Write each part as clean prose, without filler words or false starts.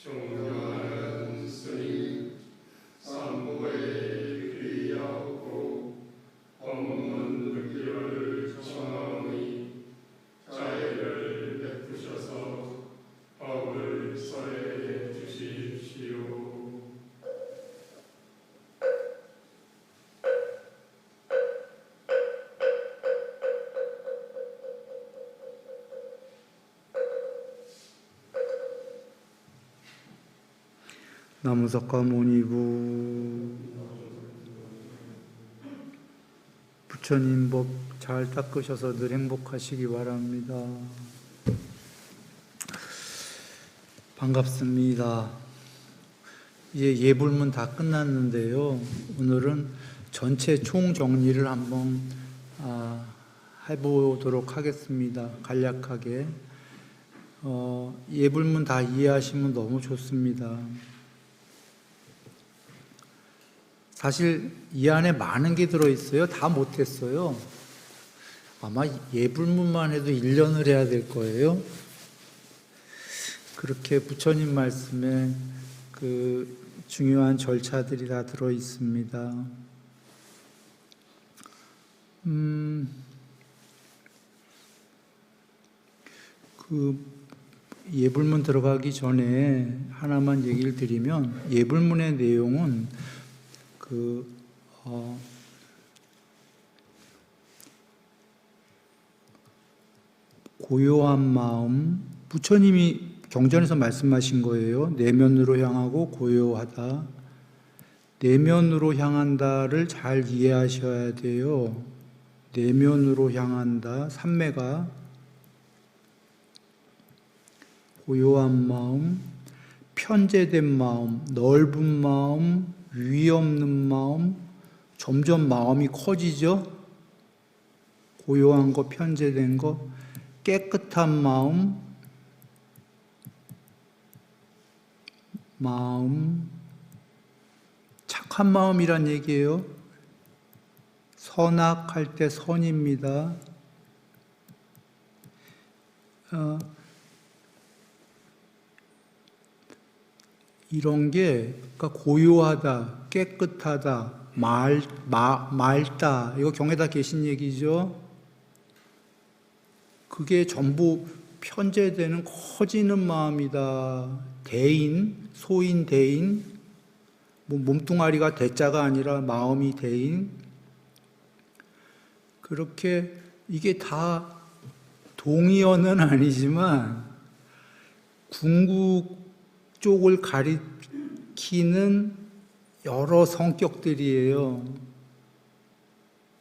존경하는 스님, 산모에 귀하고 법문 듣기를 청하오니 자애를 베푸셔서 법을 서해해 주십시오. 나무석가모니부 부처님 법 잘 닦으셔서 늘 행복하시기 바랍니다. 반갑습니다. 이제 예불문 다 끝났는데요. 오늘은 전체 총정리를 한번 해보도록 하겠습니다. 간략하게. 예불문 다 이해하시면 너무 좋습니다. 사실 이 안에 많은 게 들어있어요. 다 못했어요. 아마 예불문만 해도 1년을 해야 될 거예요. 그렇게 부처님 말씀에 그 중요한 절차들이 다 들어있습니다. 그 예불문 들어가기 전에 하나만 얘기를 드리면, 예불문의 내용은 고요한 마음, 부처님이 경전에서 말씀하신 거예요. 내면으로 향하고 고요하다. 내면으로 향한다를 잘 이해하셔야 돼요. 내면으로 향한다, 삼매가 고요한 마음, 편재된 마음, 넓은 마음, 위 없는 마음, 점점 마음이 커지죠? 고요한 거, 편재된 거, 깨끗한 마음, 착한 마음이란 얘기예요. 선악할 때 선입니다. 이런 게, 그러니까 고요하다, 깨끗하다, 맑다, 이거 경에다 계신 얘기죠. 그게 전부 편재되는 커지는 마음이다. 대인, 소인 대인, 몸뚱아리가 대자가 아니라 마음이 대인. 그렇게 이게 다 동의어는 아니지만 궁극 쪽을 가리키는 여러 성격들이에요.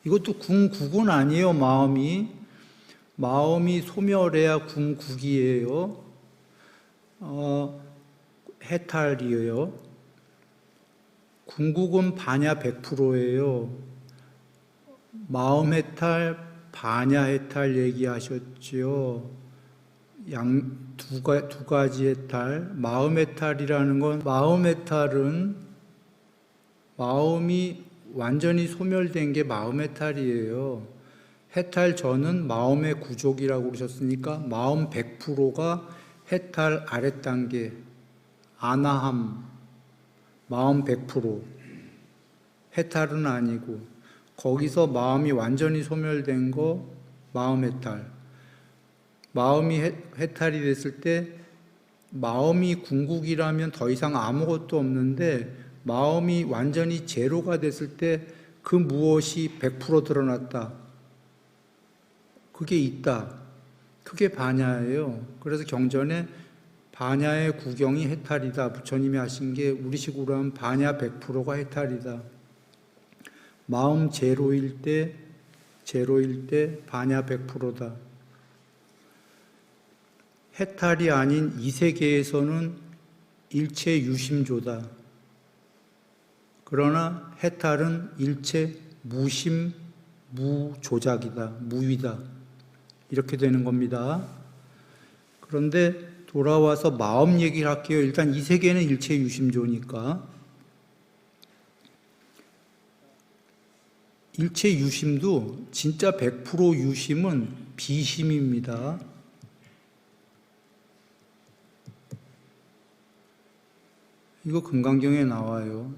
이것도 궁극은 아니에요. 마음이 소멸해야 궁극이에요. 해탈이에요. 궁극은 반야 100%예요. 마음 해탈, 반야 해탈 얘기하셨죠. 두 가지 해탈. 마음 해탈이라는 건, 마음 해탈은 마음이 완전히 소멸된 게 마음 해탈이에요. 해탈 전은 마음의 구족이라고 그러셨으니까 마음 100%가 해탈 아랫단계, 아나함, 마음 100%. 해탈은 아니고, 거기서 마음이 완전히 소멸된 거 마음 해탈. 마음이 해탈이 됐을 때 마음이 궁극이라면 더 이상 아무것도 없는데, 마음이 완전히 제로가 됐을 때 그 무엇이 100% 드러났다. 그게 있다. 그게 반야예요. 그래서 경전에 반야의 구경이 해탈이다. 부처님이 하신 게 우리식으로 하면 반야 100%가 해탈이다. 마음 제로일 때 반야 100%다. 해탈이 아닌 이 세계에서는 일체 유심조다. 그러나 해탈은 일체 무심, 무조작이다. 무위다. 이렇게 되는 겁니다. 그런데 돌아와서 마음 얘기를 할게요. 일단 이 세계는 일체 유심조니까. 일체 유심도 진짜 100% 유심은 비심입니다. 이거 금강경에 나와요.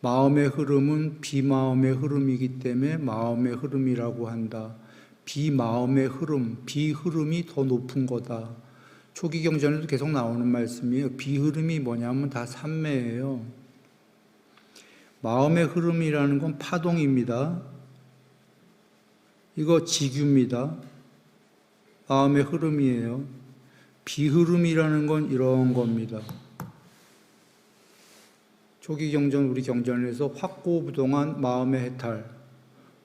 마음의 흐름은 비마음의 흐름이기 때문에 마음의 흐름이라고 한다. 비마음의 흐름, 비흐름이 더 높은 거다. 초기 경전에도 계속 나오는 말씀이에요. 비흐름이 뭐냐면 다 삼매예요. 마음의 흐름이라는 건 파동입니다. 이거 지규입니다. 마음의 흐름이에요. 비흐름이라는 건 이런 겁니다. 초기 경전, 우리 경전에서 확고부동한 마음의 해탈,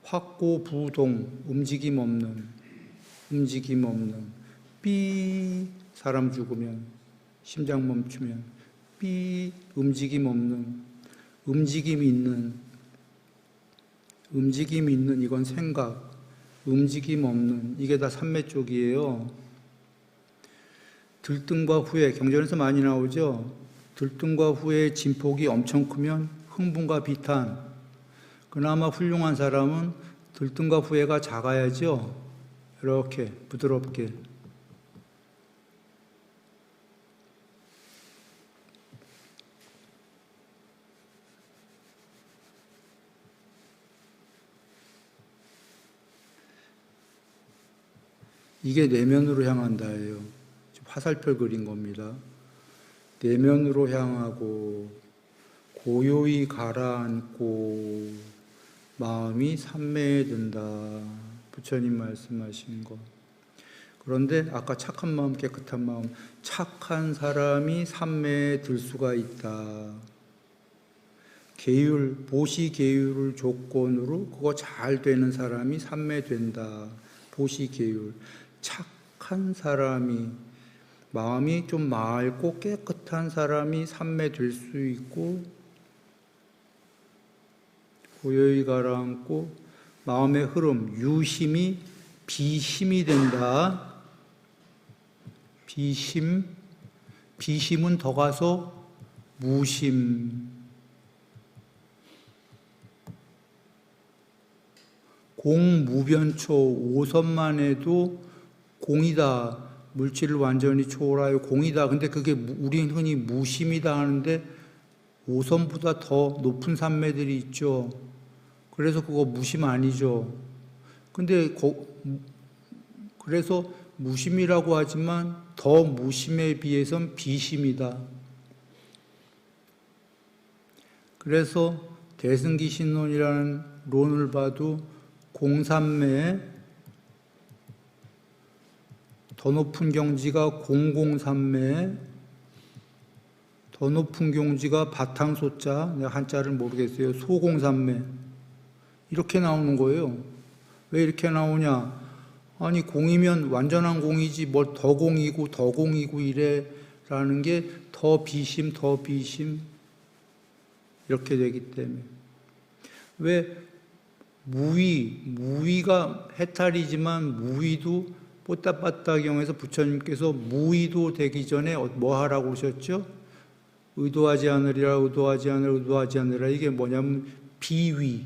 확고부동, 움직임 없는, 삐, 사람 죽으면, 심장 멈추면, 삐, 움직임 없는, 움직임 있는, 이건 생각, 움직임 없는, 이게 다 삼매 쪽이에요. 들뜸과 후회, 경전에서 많이 나오죠? 들뜸과 후회의 진폭이 엄청 크면 흥분과 비탄, 그나마 훌륭한 사람은 들뜸과 후회가 작아야죠. 이렇게 부드럽게. 이게 내면으로 향한다예요. 화살표 그린 겁니다. 내면으로 향하고 고요히 가라앉고 마음이 삼매에 든다. 부처님 말씀하신 거. 그런데 아까 착한 마음, 깨끗한 마음, 착한 사람이 삼매에 들 수가 있다. 계율, 보시 계율을 조건으로 그거 잘 되는 사람이 삼매 된다. 보시 계율. 착한 사람이, 마음이 좀 맑고 깨끗한 사람이 삼매 될 수 있고, 고요히 가라앉고 마음의 흐름, 유심이 비심이 된다. 비심은 더 가서 무심. 공무변초, 오선만 해도 공이다. 물질을 완전히 초월하여 공이다. 근데 그게 우리는 흔히 무심이다 하는데 오선보다 더 높은 산매들이 있죠. 그래서 그거 무심 아니죠. 근데 그래서 무심이라고 하지만 더 무심에 비해선 비심이다. 그래서 대승기신론이라는 론을 봐도 공삼매에 더 높은 경지가 공공삼매, 더 높은 경지가 바탕소자, 내가 한자를 모르겠어요. 소공삼매. 이렇게 나오는 거예요. 왜 이렇게 나오냐? 아니, 공이면 완전한 공이지, 뭘 더 공이고 이래라는 게 더 비심, 이렇게 되기 때문에. 왜 무위가 해탈이지만 무위도 뽀따빠따경에서 부처님께서 무의도 되기 전에 뭐 하라고 하셨죠? 의도하지 않으리라. 이게 뭐냐면 비위.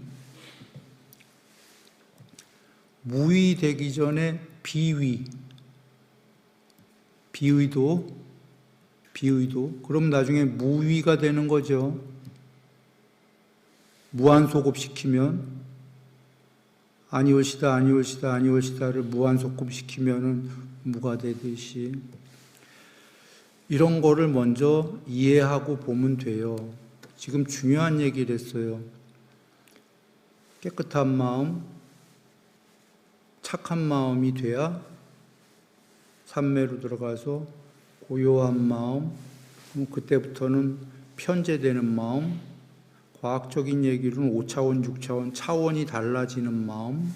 무의 되기 전에 비위. 비의도. 그럼 나중에 무위가 되는 거죠. 무한소급시키면 아니올시다를 무한소급시키면은 무가 되듯이 이런 거를 먼저 이해하고 보면 돼요. 지금 중요한 얘기를 했어요. 깨끗한 마음, 착한 마음이 돼야 삼매로 들어가서 고요한 마음, 그때부터는 편재되는 마음, 과학적인 얘기로는 5차원, 6차원, 차원이 달라지는 마음,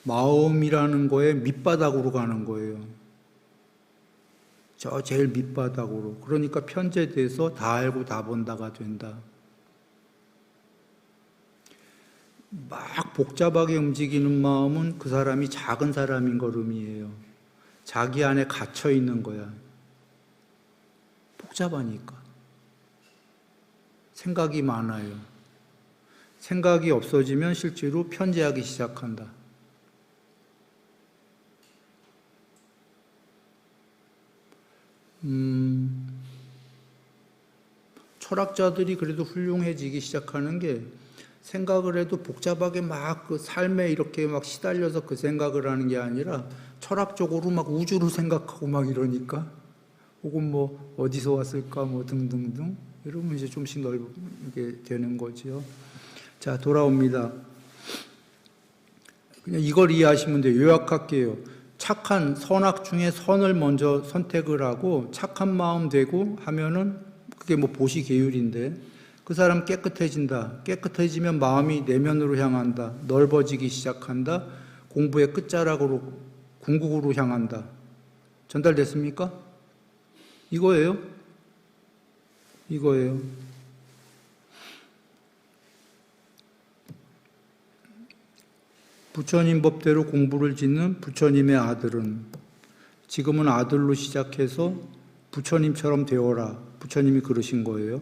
마음이라는 거에 밑바닥으로 가는 거예요. 저 제일 밑바닥으로. 그러니까 편재돼서 다 알고 다 본다가 된다. 막 복잡하게 움직이는 마음은 그 사람이 작은 사람인 걸음이에요. 자기 안에 갇혀 있는 거야. 복잡하니까. 생각이 많아요. 생각이 없어지면 실제로 편재하기 시작한다. 철학자들이 그래도 훌륭해지기 시작하는 게 생각을 해도 복잡하게 막 그 삶에 이렇게 막 시달려서 그 생각을 하는 게 아니라 철학적으로 막 우주를 생각하고 막 이러니까 혹은 뭐 어디서 왔을까 뭐 등등등 이러면 이제 좀씩 넓게 되는 거지요. 자, 돌아옵니다. 그냥 이걸 이해하시면 돼요. 요약할게요. 착한 선악 중에 선을 먼저 선택을 하고 착한 마음 되고 하면은 그게 뭐 보시계율인데 그 사람 깨끗해진다. 깨끗해지면 마음이 내면으로 향한다. 넓어지기 시작한다. 공부의 끝자락으로 궁극으로 향한다. 전달됐습니까? 이거예요. 이거예요. 부처님 법대로 공부를 짓는 부처님의 아들은 지금은 아들로 시작해서 부처님처럼 되어라. 부처님이 그러신 거예요.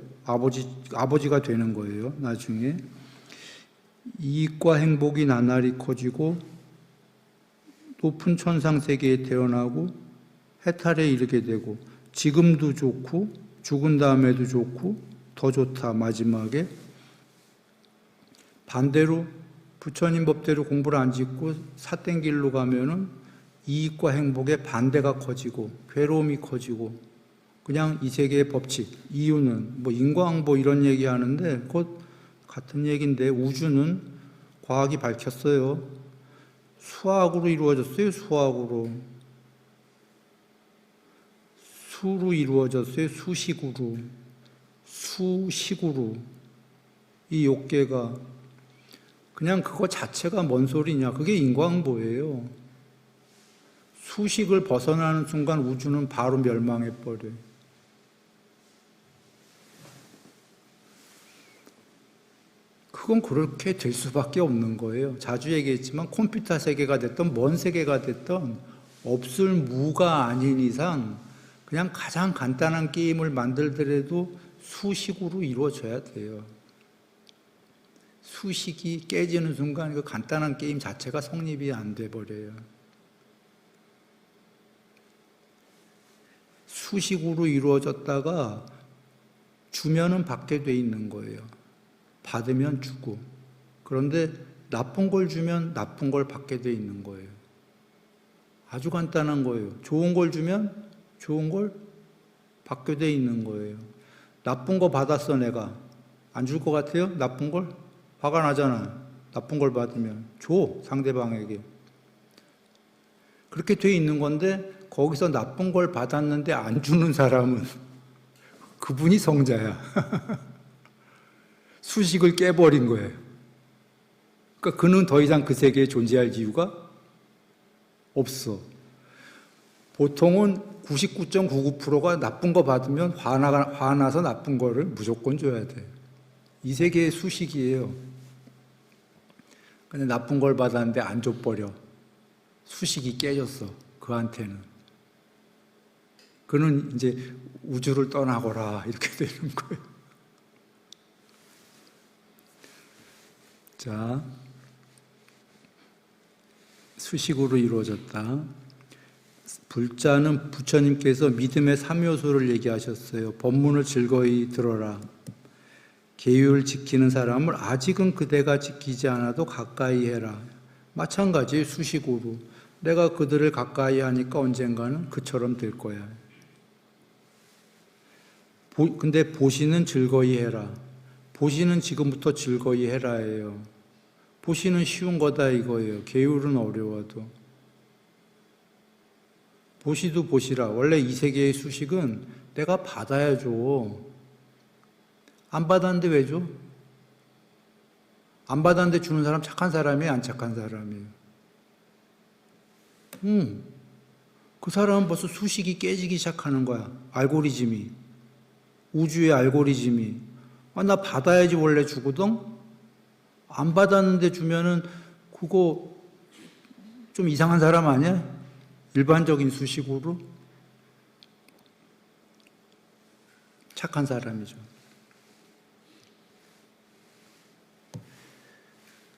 아버지가 되는 거예요. 나중에. 이익과 행복이 나날이 커지고 높은 천상세계에 태어나고 해탈에 이르게 되고 지금도 좋고 죽은 다음에도 좋고 더 좋다. 마지막에 반대로 부처님 법대로 공부를 안 짓고 삿된 길로 가면은 이익과 행복의 반대가 커지고 괴로움이 커지고 그냥 이 세계의 법칙, 이유는 뭐 인과응보 이런 얘기 하는데 곧 같은 얘기인데 우주는 과학이 밝혔어요. 수학으로 이루어졌어요. 수학으로. 수로 이루어졌어요. 수식으로. 수식으로. 이 욕계가 그냥 그거 자체가 뭔 소리냐. 그게 인과응보예요. 수식을 벗어나는 순간 우주는 바로 멸망해버려요. 그건 그렇게 될 수밖에 없는 거예요. 자주 얘기했지만 컴퓨터 세계가 됐든 뭔 세계가 됐든 없을 무가 아닌 이상 그냥 가장 간단한 게임을 만들더라도 수식으로 이루어져야 돼요. 수식이 깨지는 순간 그 간단한 게임 자체가 성립이 안 돼 버려요. 수식으로 이루어졌다가 주면은 받게 돼 있는 거예요. 받으면 주고. 그런데 나쁜 걸 주면 나쁜 걸 받게 돼 있는 거예요. 아주 간단한 거예요. 좋은 걸 주면 좋은 걸 받게 돼 있는 거예요. 나쁜 거 받았어 내가. 안 줄 것 같아요? 나쁜 걸? 화가 나잖아. 나쁜 걸 받으면. 줘, 상대방에게. 그렇게 돼 있는 건데 거기서 나쁜 걸 받았는데 안 주는 사람은 그분이 성자야. 수식을 깨버린 거예요. 그러니까 그는 더 이상 그 세계에 존재할 이유가 없어. 보통은 99.99%가 나쁜 거 받으면 화나서 나쁜 거를 무조건 줘야 돼. 이 세계의 수식이에요. 근데 나쁜 걸 받았는데 안 줘버려. 수식이 깨졌어. 그한테는. 그는 이제 우주를 떠나거라 이렇게 되는 거예요. 자, 수식으로 이루어졌다. 불자는 부처님께서 믿음의 3요소를 얘기하셨어요. 법문을 즐거이 들어라. 계율 지키는 사람을 아직은 그대가 지키지 않아도 가까이 해라. 마찬가지예요. 수식으로. 내가 그들을 가까이 하니까 언젠가는 그처럼 될 거야. 근데 보시는 즐거이 해라. 보시는 지금부터 즐거이 해라예요. 보시는 쉬운 거다 이거예요. 계율은 어려워도. 보시도 보시라. 원래 이 세계의 수식은 내가 받아야 줘. 안 받았는데 왜 줘? 안 받았는데 주는 사람 착한 사람이에요? 안 착한 사람이에요? 그 사람은 벌써 수식이 깨지기 시작하는 거야. 알고리즘이. 우주의 알고리즘이. 나 받아야지 원래 주거든? 안 받았는데 주면은 그거 좀 이상한 사람 아니야? 일반적인 수식으로? 착한 사람이죠.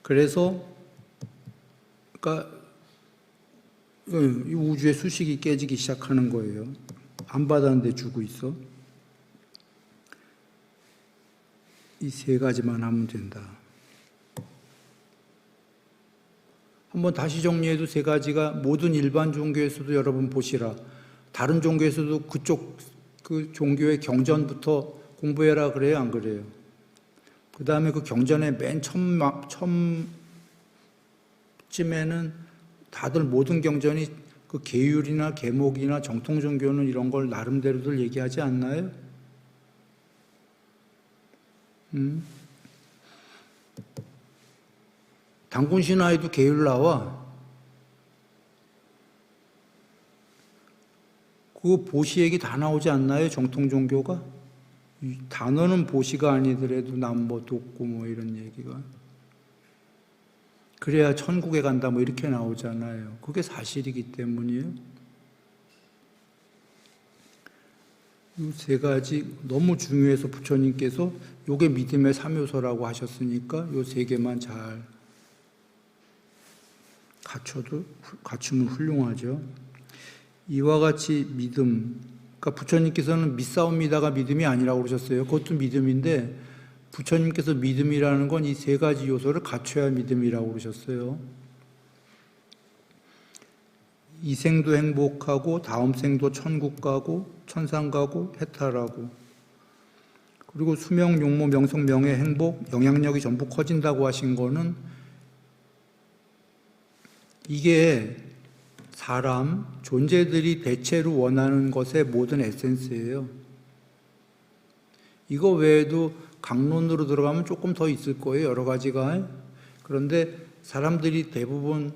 그래서 그러니까 이 우주의 수식이 깨지기 시작하는 거예요. 안 받았는데 주고 있어? 이 세 가지만 하면 된다. 한번 다시 정리해도 세 가지가 모든 일반 종교에서도 여러분 보시라. 다른 종교에서도 그쪽 그 종교의 경전부터 공부해라 그래요, 안 그래요? 그 다음에 그 경전의 맨 처음쯤에는 다들 모든 경전이 그 계율이나 계목이나 정통 종교는 이런 걸 나름대로들 얘기하지 않나요? 단군 신화에도 계율 나와. 그 보시 얘기 다 나오지 않나요? 정통 종교가? 단어는 보시가 아니더라도 남뭐 돕고 뭐 이런 얘기가. 그래야 천국에 간다 뭐 이렇게 나오잖아요. 그게 사실이기 때문이에요. 이 세 가지 너무 중요해서 부처님께서 요게 믿음의 3요소라고 하셨으니까 요 세 개만 잘 갖추면 훌륭하죠. 이와 같이 믿음, 그러니까 부처님께서는 믿사옵니다가 믿음이 아니라고 그러셨어요. 그것도 믿음인데 부처님께서 믿음이라는 건 이 세 가지 요소를 갖춰야 믿음이라고 그러셨어요. 이 생도 행복하고 다음 생도 천국 가고 천상 가고 해탈하고, 그리고 수명, 용모, 명성, 명예, 행복, 영향력이 전부 커진다고 하신 거는 이게 사람, 존재들이 대체로 원하는 것의 모든 에센스예요. 이거 외에도 강론으로 들어가면 조금 더 있을 거예요, 여러 가지가. 그런데 사람들이 대부분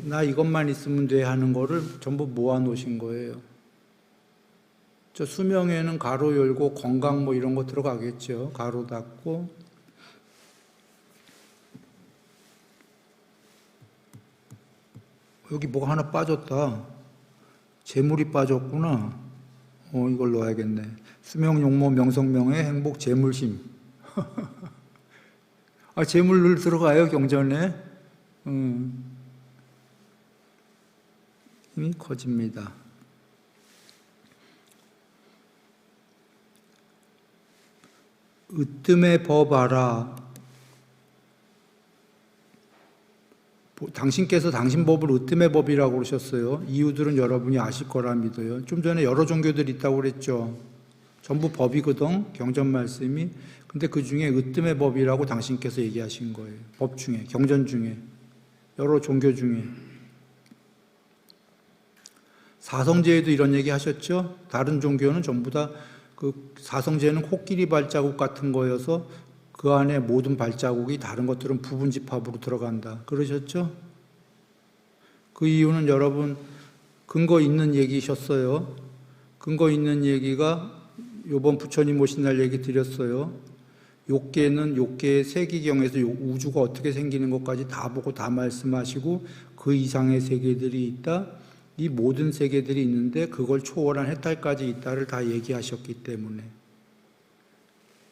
나 이것만 있으면 돼 하는 거를 전부 모아 놓으신 거예요. 저 수명에는 가로 열고 건강 뭐 이런 거 들어가겠죠. 가로 닫고. 여기 뭐가 하나 빠졌다. 재물이 빠졌구나. 이걸 넣어야겠네. 수명, 용모, 명성, 명예, 행복, 재물심. 재물 들어가요, 경전에. 힘이 커집니다. 으뜸의 법 알아. 당신께서 당신 법을 으뜸의 법이라고 그러셨어요. 이유들은 여러분이 아실 거라 믿어요. 좀 전에 여러 종교들이 있다고 그랬죠. 전부 법이거든, 경전 말씀이. 근데 그 중에 으뜸의 법이라고 당신께서 얘기하신 거예요. 법 중에, 경전 중에, 여러 종교 중에. 사성제에도 이런 얘기 하셨죠. 다른 종교는 전부 다 그 사성제는 코끼리 발자국 같은 거여서 그 안에 모든 발자국이 다른 것들은 부분집합으로 들어간다. 그러셨죠? 그 이유는 여러분 근거 있는 얘기셨어요. 근거 있는 얘기가 요번 부처님 오신 날 얘기 드렸어요. 욕계는 욕계의 세기경에서 우주가 어떻게 생기는 것까지 다 보고 다 말씀하시고 그 이상의 세계들이 있다. 이 모든 세계들이 있는데 그걸 초월한 해탈까지 있다를 다 얘기하셨기 때문에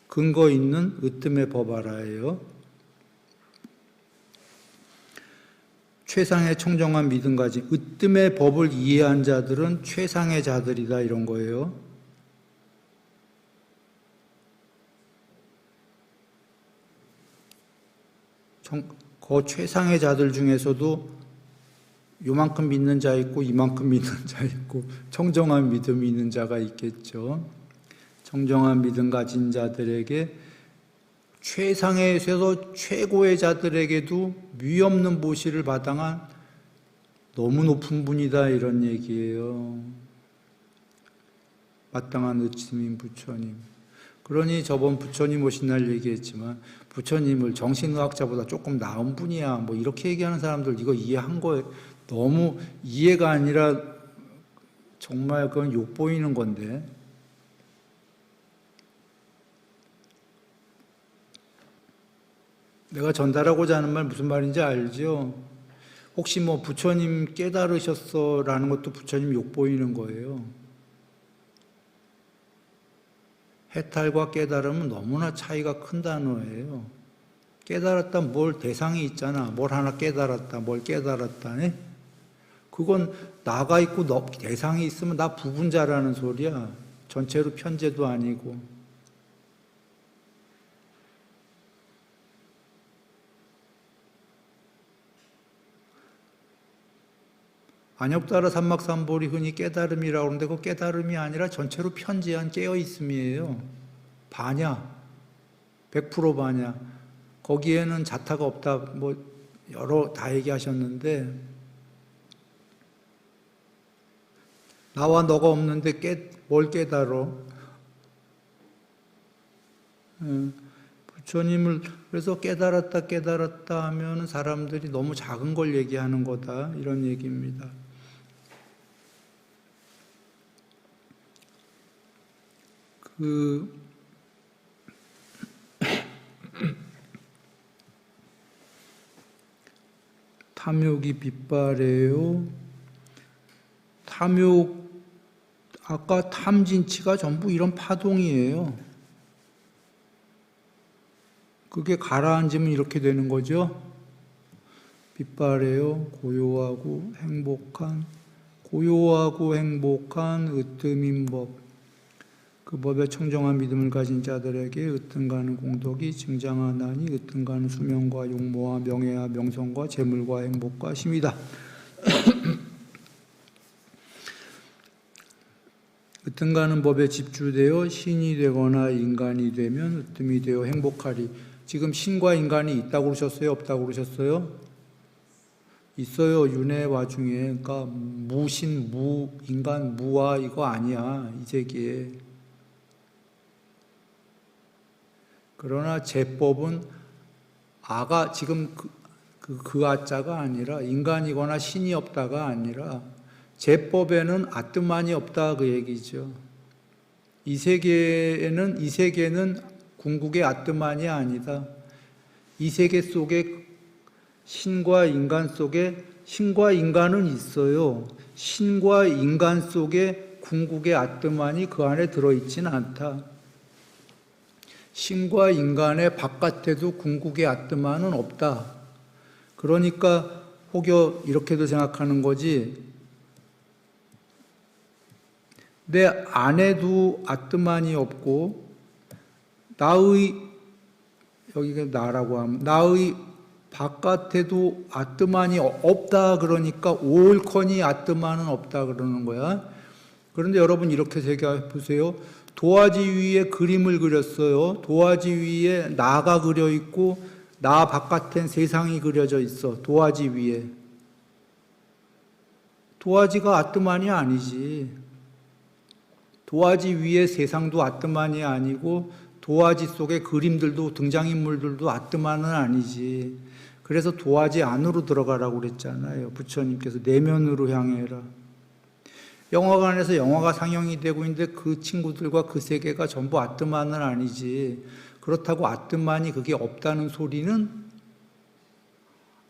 근거 있는 으뜸의 법 알아예요. 최상의 청정한 믿음 가진 으뜸의 법을 이해한 자들은 최상의 자들이다 이런 거예요. 그 최상의 자들 중에서도 요만큼 믿는 자 있고 이만큼 믿는 자 있고 청정한 믿음이 있는 자가 있겠죠. 청정한 믿음 가진 자들에게 최상에서 최고의 자들에게도 뮤 없는 보시를 받당한 너무 높은 분이다 이런 얘기예요. 마땅한 의치민 부처님. 그러니 저번 부처님 오신 날 얘기했지만 부처님을 정신의학자보다 조금 나은 분이야 뭐 이렇게 얘기하는 사람들 이거 이해한 거예요. 너무 이해가 아니라 정말 그건 욕보이는 건데. 내가 전달하고자 하는 말 무슨 말인지 알죠? 혹시 뭐 부처님 깨달으셨어 라는 것도 부처님 욕보이는 거예요. 해탈과 깨달음은 너무나 차이가 큰 단어예요. 깨달았다 뭘 대상이 있잖아. 뭘 하나 깨달았다, 뭘 깨달았다. 그건 나가 있고 대상이 있으면 나 부분자라는 소리야. 전체로 편제도 아니고. 안역따라 삼막삼볼이 흔히 깨달음이라고 하는데 그 깨달음이 아니라 전체로 편제한 깨어있음이에요. 반야, 100% 반야. 거기에는 자타가 없다, 뭐 여러 다 얘기하셨는데 나와 너가 없는데 뭘 깨달어? 부처님을 그래서 깨달았다 하면 사람들이 너무 작은 걸 얘기하는 거다, 이런 얘기입니다. 탐욕이 빗발해요. 탐욕, 아까 탐진치가 전부 이런 파동이에요. 그게 가라앉으면 이렇게 되는 거죠. 빗발해요. 고요하고 행복한 으뜸인 법. 그 법에 청정한 믿음을 가진 자들에게 으뜸가는 공덕이 증장하나니 으뜸가는 수명과 용모와 명예와 명성과 재물과 행복과 힘이다. 으뜸가는 법에 집주되어 신이 되거나 인간이 되면 으뜸이 되어 행복하리. 지금 신과 인간이 있다고 그러셨어요? 없다고 그러셨어요? 있어요. 윤회 와중에. 그러니까 무신, 인간, 무와 이거 아니야. 이 세계에. 그러나 제법은 아가 지금 그 아자가 아니라 인간이거나 신이 없다가 아니라 제법에는 아뜸만이 없다, 그 얘기죠. 이 세계는 궁극의 아뜸만이 아니다. 이 세계 속에 신과 인간 속에 신과 인간은 있어요. 신과 인간 속에 궁극의 아뜸만이 그 안에 들어있지는 않다. 신과 인간의 바깥에도 궁극의 아뜸만은 없다. 그러니까 혹여 이렇게도 생각하는 거지. 내 안에도 아뜸만이 없고 여기가 나라고 하면 나의 바깥에도 아뜸만이 없다. 그러니까 올커니 아뜸만은 없다 그러는 거야. 그런데 여러분 이렇게 생각해 보세요. 도화지 위에 그림을 그렸어요. 도화지 위에 나가 그려 있고 나 바깥엔 세상이 그려져 있어. 도화지 위에. 도화지가 아뜸만이 아니지. 도화지 위에 세상도 아뜸만이 아니고 도화지 속에 그림들도 등장인물들도 아뜸만은 아니지. 그래서 도화지 안으로 들어가라고 그랬잖아요. 부처님께서 내면으로 향해라. 영화관에서 영화가 상영이 되고 있는데 그 친구들과 그 세계가 전부 아뜸만은 아니지. 그렇다고 아뜸만이 그게 없다는 소리는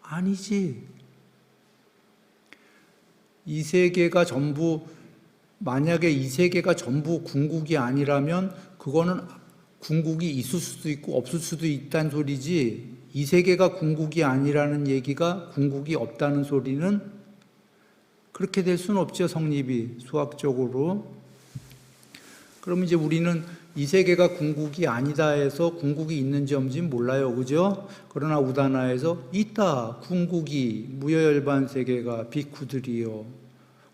아니지. 이 세계가 전부, 만약에 이 세계가 전부 궁극이 아니라면 그거는 궁극이 있을 수도 있고 없을 수도 있다는 소리지. 이 세계가 궁극이 아니라는 얘기가 궁극이 없다는 소리는 그렇게 될 수는 없죠, 성립이 수학적으로. 그럼 이제 우리는 이 세계가 궁극이 아니다 해서 궁극이 있는지 없는지 몰라요, 그죠? 그러나 우다나에서 있다, 궁극이 무여열반 세계가 비쿠들이요.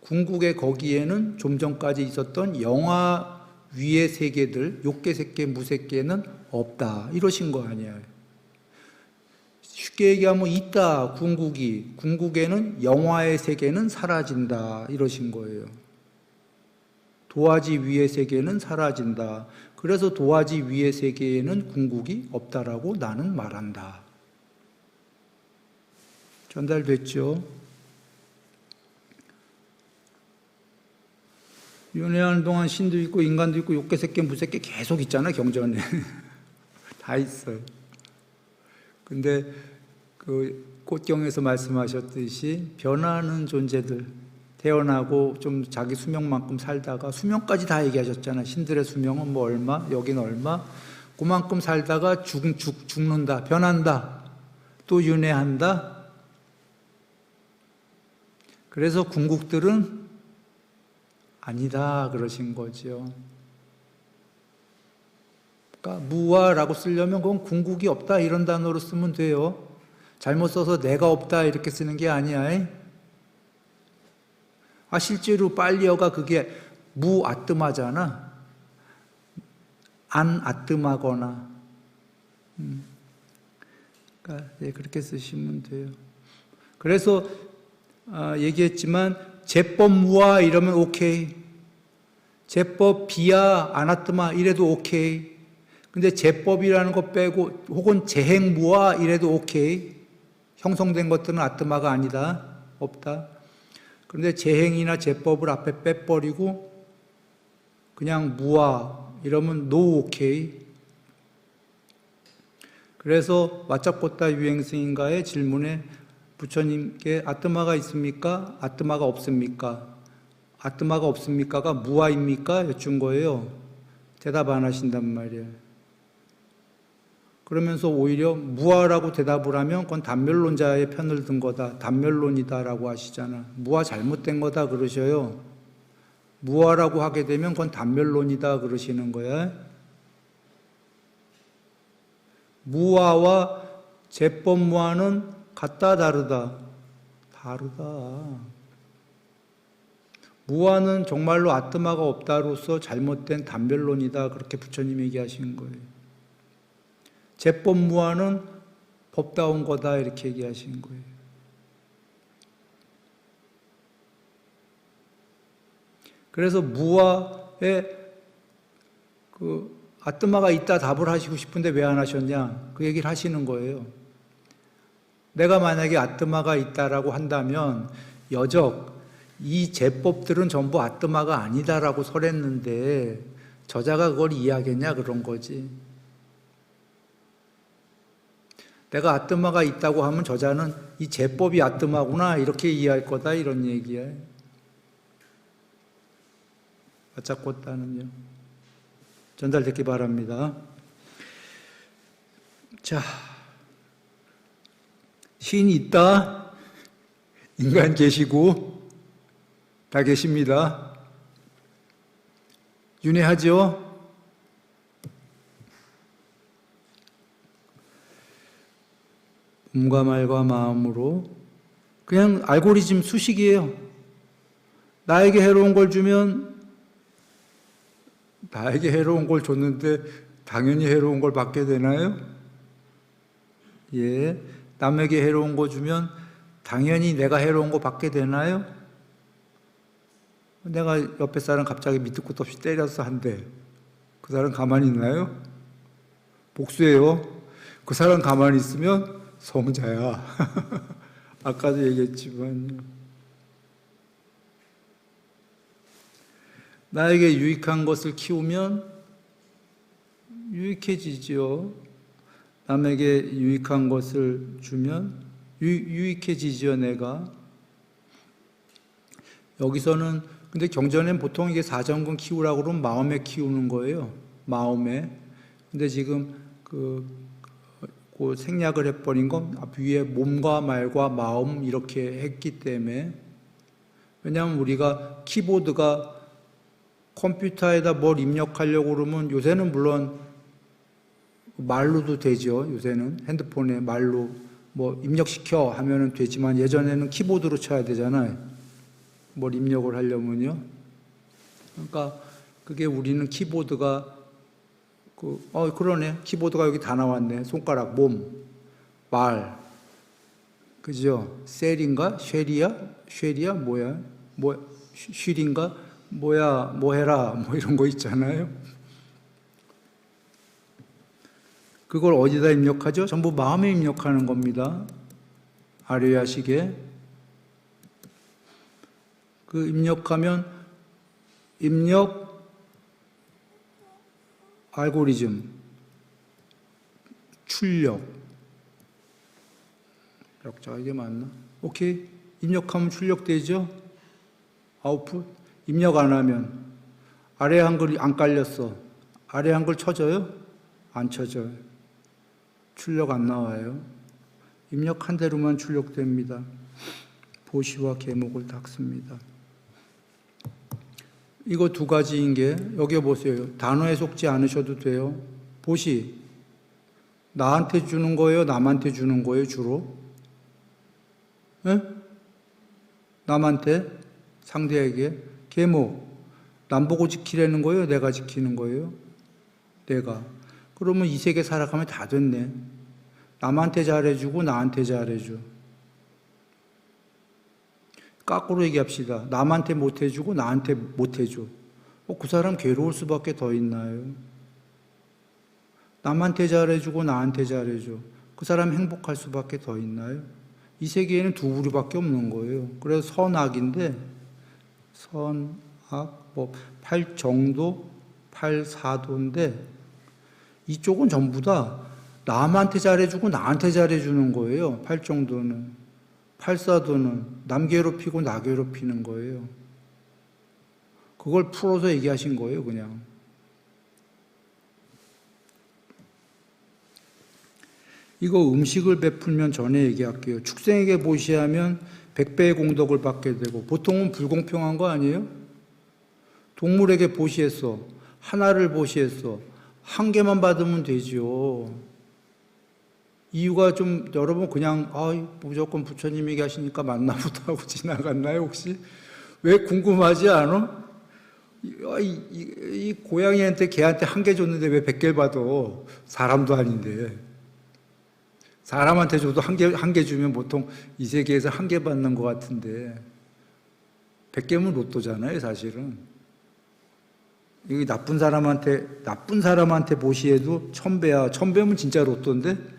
궁극의 거기에는 좀 전까지 있었던 영화 위의 세계들, 욕계세계, 무세계는 없다, 이러신 거 아니에요. 쉽게 얘기하면 있다, 궁극에는 영화의 세계는 사라진다, 이러신 거예요. 도화지 위의 세계는 사라진다. 그래서 도화지 위의 세계에는 궁극이 없다라고 나는 말한다. 전달됐죠? 윤회하는 동안 신도 있고 인간도 있고 욕계세계, 무세계 계속 있잖아, 경전에. 다 있어요. 근데 그 꽃경에서 말씀하셨듯이 변하는 존재들, 태어나고 좀 자기 수명만큼 살다가, 수명까지 다 얘기하셨잖아. 신들의 수명은 뭐 얼마, 여긴 얼마, 그만큼 살다가 죽는다, 변한다, 또 윤회한다. 그래서 궁극들은 아니다 그러신 거죠. 그러니까 무아라고 쓰려면 그건 궁극이 없다 이런 단어로 쓰면 돼요. 잘못 써서 내가 없다 이렇게 쓰는 게 아니야. 실제로 빨리어가 그게 무아뜨마잖아. 안 아뜨마거나. 그러니까 그렇게 쓰시면 돼요. 그래서 얘기했지만 제법 무아 이러면 오케이. 제법 비아 아나뜨마 이래도 오케이. 근데 제법이라는 거 빼고 혹은 재행 무아 이래도 오케이. 형성된 것들은 아뜨마가 아니다. 없다. 그런데 재행이나 제법을 앞에 빼버리고 그냥 무아 이러면 노 오케이. 그래서 와짜코타 유행스님과의 질문에 부처님께 아뜨마가 있습니까? 아뜨마가 없습니까? 아뜨마가 없습니까가 무아입니까? 여쭌 거예요. 대답 안 하신단 말이에요. 그러면서 오히려 무아라고 대답을 하면 그건 단멸론자의 편을 든 거다. 단멸론이다라고 하시잖아. 무아 잘못된 거다 그러셔요. 무아라고 하게 되면 그건 단멸론이다 그러시는 거야. 무아와 제법무아는 같다 다르다? 다르다. 무아는 정말로 아뜨마가 없다로서 잘못된 단멸론이다 그렇게 부처님이 얘기하신 거예요. 제법무아는 법다운 거다 이렇게 얘기하신 거예요. 그래서 무아에 아뜨마가 있다 답을 하시고 싶은데 왜 안 하셨냐 그 얘기를 하시는 거예요. 내가 만약에 아뜨마가 있다라고 한다면 여적 이 제법들은 전부 아뜨마가 아니다라고 설했는데 저자가 그걸 이해하겠냐 그런 거지. 내가 아뜨마가 있다고 하면 저자는 이 제법이 아뜨마구나 이렇게 이해할 거다 이런 얘기야. 와짜코타는요. 전달되기 바랍니다. 자, 신이 있다. 인간 계시고 다 계십니다. 윤회하죠? 몸과 말과 마음으로 그냥 알고리즘 수식이에요. 나에게 해로운 걸 주면 나에게 해로운 걸 줬는데 당연히 해로운 걸 받게 되나요? 예. 남에게 해로운 거 주면 당연히 내가 해로운 거 받게 되나요? 내가 옆에 사람 갑자기 밑도 끝도 없이 때려서 한대. 그 사람 가만히 있나요? 복수예요. 그 사람 가만히 있으면 성자야. 아까도 얘기했지만 나에게 유익한 것을 키우면 유익해지죠. 남에게 유익한 것을 주면 유익해지죠, 내가. 여기서는 근데 경전엔 보통 이게 사정근 키우라고 그러면 마음에 키우는 거예요. 마음에. 근데 지금 그 생략을 해버린 건 위에 몸과 말과 마음 이렇게 했기 때문에. 왜냐하면 우리가 키보드가 컴퓨터에다 뭘 입력하려고 그러면 요새는 물론 말로도 되죠. 요새는 핸드폰에 말로 뭐 입력시켜 하면은 되지만 예전에는 키보드로 쳐야 되잖아요. 뭘 입력을 하려면요. 그러니까 그게 우리는 키보드가 그러네. 키보드가 여기 다 나왔네. 손가락, 몸, 말, 그죠? 셀인가? 쉘이야? 뭐야? 쉴인가? 뭐야? 뭐 해라? 뭐 이런 거 있잖아요. 그걸 어디다 입력하죠? 전부 마음에 입력하는 겁니다. 아뢰야식에. 그 입력하면 입력 알고리즘 출력 역자가 이게 맞나? 오케이. 입력하면 출력되죠? 아웃풋. 입력 안 하면 아래 한글이 안 깔렸어. 아래 한글 쳐져요? 안 쳐져요. 출력 안 나와요. 입력한 대로만 출력됩니다. 보시와 계목을 닦습니다. 이거 두 가지인 게 여기 보세요. 단어에 속지 않으셔도 돼요. 보시, 나한테 주는 거예요? 남한테 주는 거예요? 주로? 에? 남한테? 상대에게? 계목, 남 보고 지키려는 거예요? 내가 지키는 거예요? 내가. 그러면 이 세계 살아가면 다 됐네. 남한테 잘해주고 나한테 잘해줘. 거꾸로 얘기합시다. 남한테 못해주고 나한테 못해줘. 그 사람 괴로울 수밖에 더 있나요? 남한테 잘해주고 나한테 잘해줘. 그 사람 행복할 수밖에 더 있나요? 이 세계에는 두 부류밖에 없는 거예요. 그래서 선악인데 선악, 팔정도, 팔사도인데 이쪽은 전부 다 남한테 잘해주고 나한테 잘해주는 거예요. 팔정도는. 팔사도는 남 괴롭히고 나 괴롭히는 거예요. 그걸 풀어서 얘기하신 거예요, 그냥. 이거 음식을 베풀면 전에 얘기할게요. 축생에게 보시하면 100배의 공덕을 받게 되고, 보통은 불공평한 거 아니에요? 동물에게 보시했어. 하나를 보시했어. 한 개만 받으면 되죠. 이유가 좀 여러분 그냥 무조건 부처님이 계시니까 맞나 보다 하고 지나갔나요 혹시? 왜 궁금하지 않아? 이 고양이한테 개한테 한 개 줬는데 왜 100개를 받아? 사람도 아닌데. 사람한테 줘도 한 개 주면 보통 이 세계에서 한 개 받는 것 같은데 100개면 로또잖아요 사실은. 여기 나쁜 사람한테 보시해도 1000배야. 1000배면 진짜 로또인데.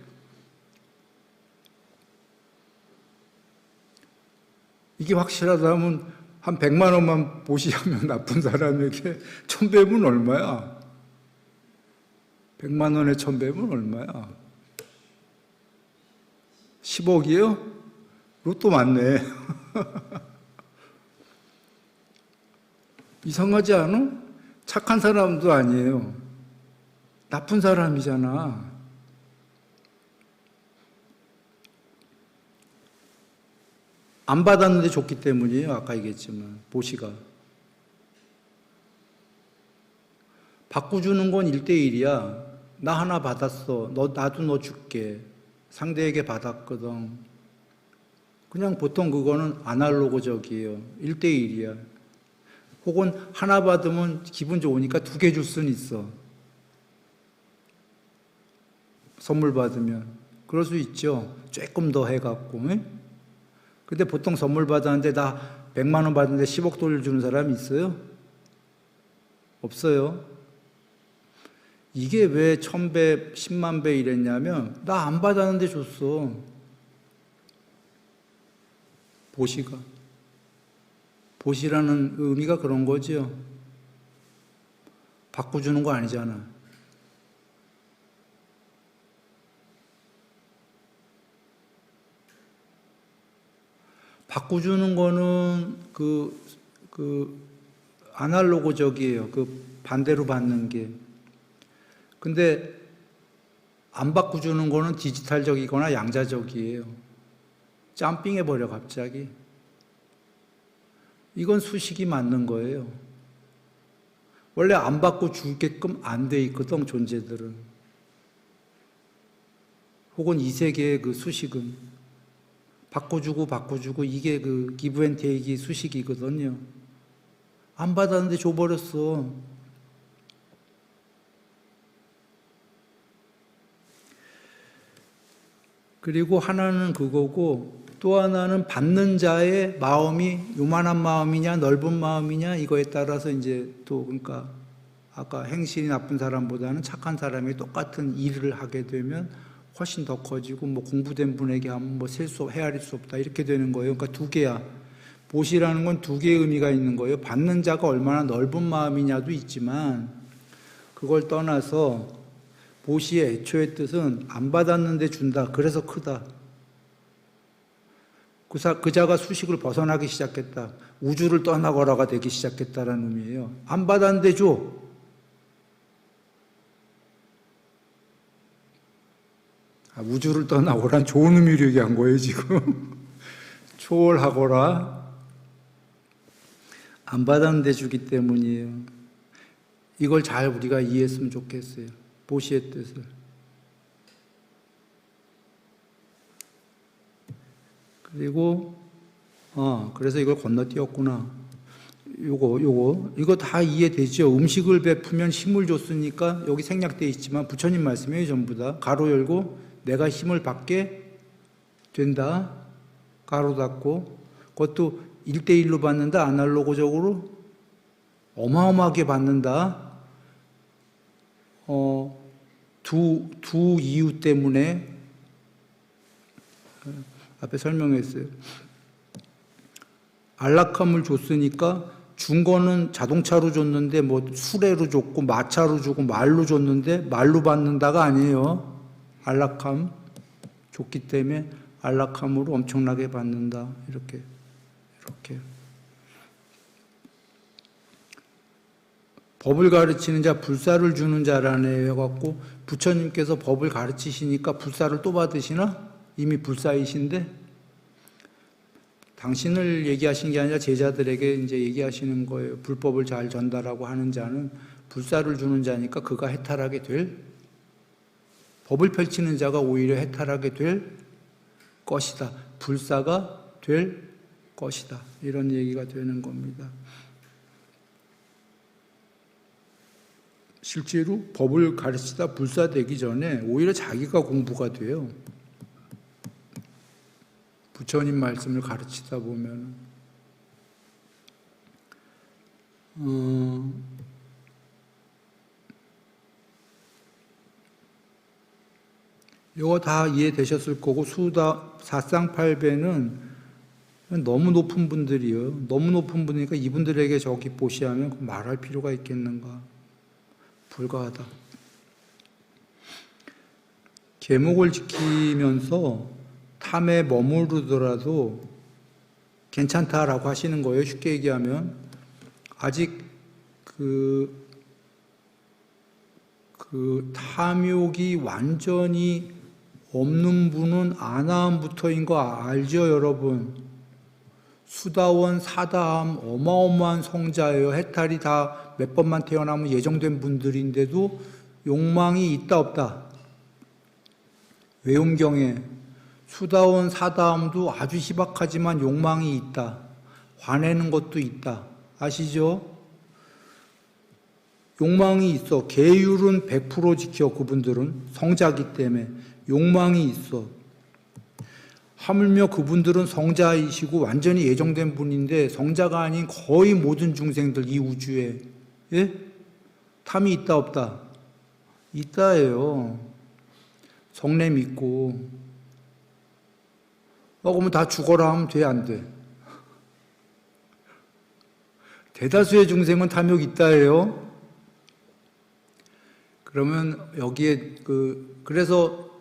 이게 확실하다면 한 100만 원만 보시하면 나쁜 사람에게 1000배면 얼마야? 100만 원에 1000배면 얼마야? 10억이에요? 로또 맞네. 이상하지 않아? 착한 사람도 아니에요. 나쁜 사람이잖아. 안 받았는데 줬기 때문이에요. 아까 얘기했지만 보시가. 바꿔주는 건 1대1이야. 나 하나 받았어. 나도 너 줄게. 상대에게 받았거든. 그냥 보통 그거는 아날로그적이에요. 1대1이야. 혹은 하나 받으면 기분 좋으니까 2개 줄 수는 있어. 선물 받으면. 그럴 수 있죠. 조금 더 해갖고. 응? 근데 보통 선물 받았는데 나 100만 원 받았는데 10억 돌려주는 사람이 있어요? 없어요. 이게 왜 1000배, 10만 배 이랬냐면 나 안 받았는데 줬어. 보시가. 보시라는 의미가 그런 거죠. 바꿔주는 거 아니잖아. 바꿔주는 거는 아날로그적이에요. 반대로 받는 게. 근데 안 바꿔주는 거는 디지털적이거나 양자적이에요. 짬핑해버려, 갑자기. 이건 수식이 맞는 거예요. 원래 안 바꿔주게끔 안 돼 있거든, 존재들은. 혹은 이 세계의 그 수식은. 바꿔주고 이게 기브 앤 테이크 수식이거든요. 안 받았는데 줘버렸어. 그리고 하나는 그거고 또 하나는 받는 자의 마음이 요만한 마음이냐 넓은 마음이냐 이거에 따라서 이제 또 그러니까 아까 행실이 나쁜 사람보다는 착한 사람이 똑같은 일을 하게 되면 훨씬 더 커지고 공부된 분에게 하면 헤아릴 수 없다 이렇게 되는 거예요. 그러니까 2개야. 보시라는 건 2개의 의미가 있는 거예요. 받는 자가 얼마나 넓은 마음이냐도 있지만 그걸 떠나서 보시의 애초의 뜻은 안 받았는데 준다. 그래서 크다. 그 자가 수식을 벗어나기 시작했다. 우주를 떠나거라가 되기 시작했다라는 의미예요. 안 받았는데 줘. 우주를 떠나오란 좋은 의미로 얘기한 거예요, 지금. 소홀하거라. 안 받았는데 주기 때문이에요. 이걸 잘 우리가 이해했으면 좋겠어요. 보시의 뜻을. 그리고 그래서 이걸 건너뛰었구나. 이거 다 이해되죠? 음식을 베푸면 힘을 줬으니까 여기 생략되어 있지만 부처님 말씀이에요, 전부 다. 가로 열고 내가 힘을 받게 된다. 가로 닫고. 그것도 1대1로 받는다. 아날로그적으로 어마어마하게 받는다. 두 이유 때문에 앞에 설명했어요. 안락함을 줬으니까 준 거는 자동차로 줬는데 뭐 수레로 줬고 마차로 주고 말로 줬는데 말로 받는다가 아니에요. 안락함 줬기 때문에 안락함으로 엄청나게 받는다. 이렇게 법을 가르치는 자 불사를 주는 자라네 해갖고 부처님께서 법을 가르치시니까 불사를 또 받으시나? 이미 불사이신데 당신을 얘기하신 게 아니라 제자들에게 이제 얘기하시는 거예요. 불법을 잘 전달하고 하는 자는 불사를 주는 자니까 그가 해탈하게 될, 법을 펼치는 자가 오히려 해탈하게 될 것이다. 불사가 될 것이다. 이런 얘기가 되는 겁니다. 실제로 법을 가르치다 불사되기 전에 오히려 자기가 공부가 돼요. 부처님 말씀을 가르치다 보면 이거 다 이해되셨을 거고 사쌍팔배는 너무 높은 분들이요. 너무 높은 분이니까 이분들에게 저기 보시하면 말할 필요가 있겠는가. 불가하다. 계목을 지키면서 탐에 머무르더라도 괜찮다라고 하시는 거예요. 쉽게 얘기하면 아직 그 탐욕이 완전히 없는 분은 아나함부터인 거 알죠, 여러분? 수다원, 사다함 어마어마한 성자예요. 해탈이 다 몇 번만 태어나면 예정된 분들인데도 욕망이 있다 없다. 외음경에 수다원, 사다함도 아주 희박하지만 욕망이 있다. 화내는 것도 있다. 아시죠? 욕망이 있어. 계율은 100% 지켜. 그분들은 성자기 때문에 욕망이 있어. 하물며 그분들은 성자이시고 완전히 예정된 분인데 성자가 아닌 거의 모든 중생들 이 우주에 탐이 있다 없다? 있다예요. 성례 믿고 그러면 다 죽어라 하면 돼, 안 돼? 대다수의 중생은 탐욕 있다예요. 그러면 여기에 그래서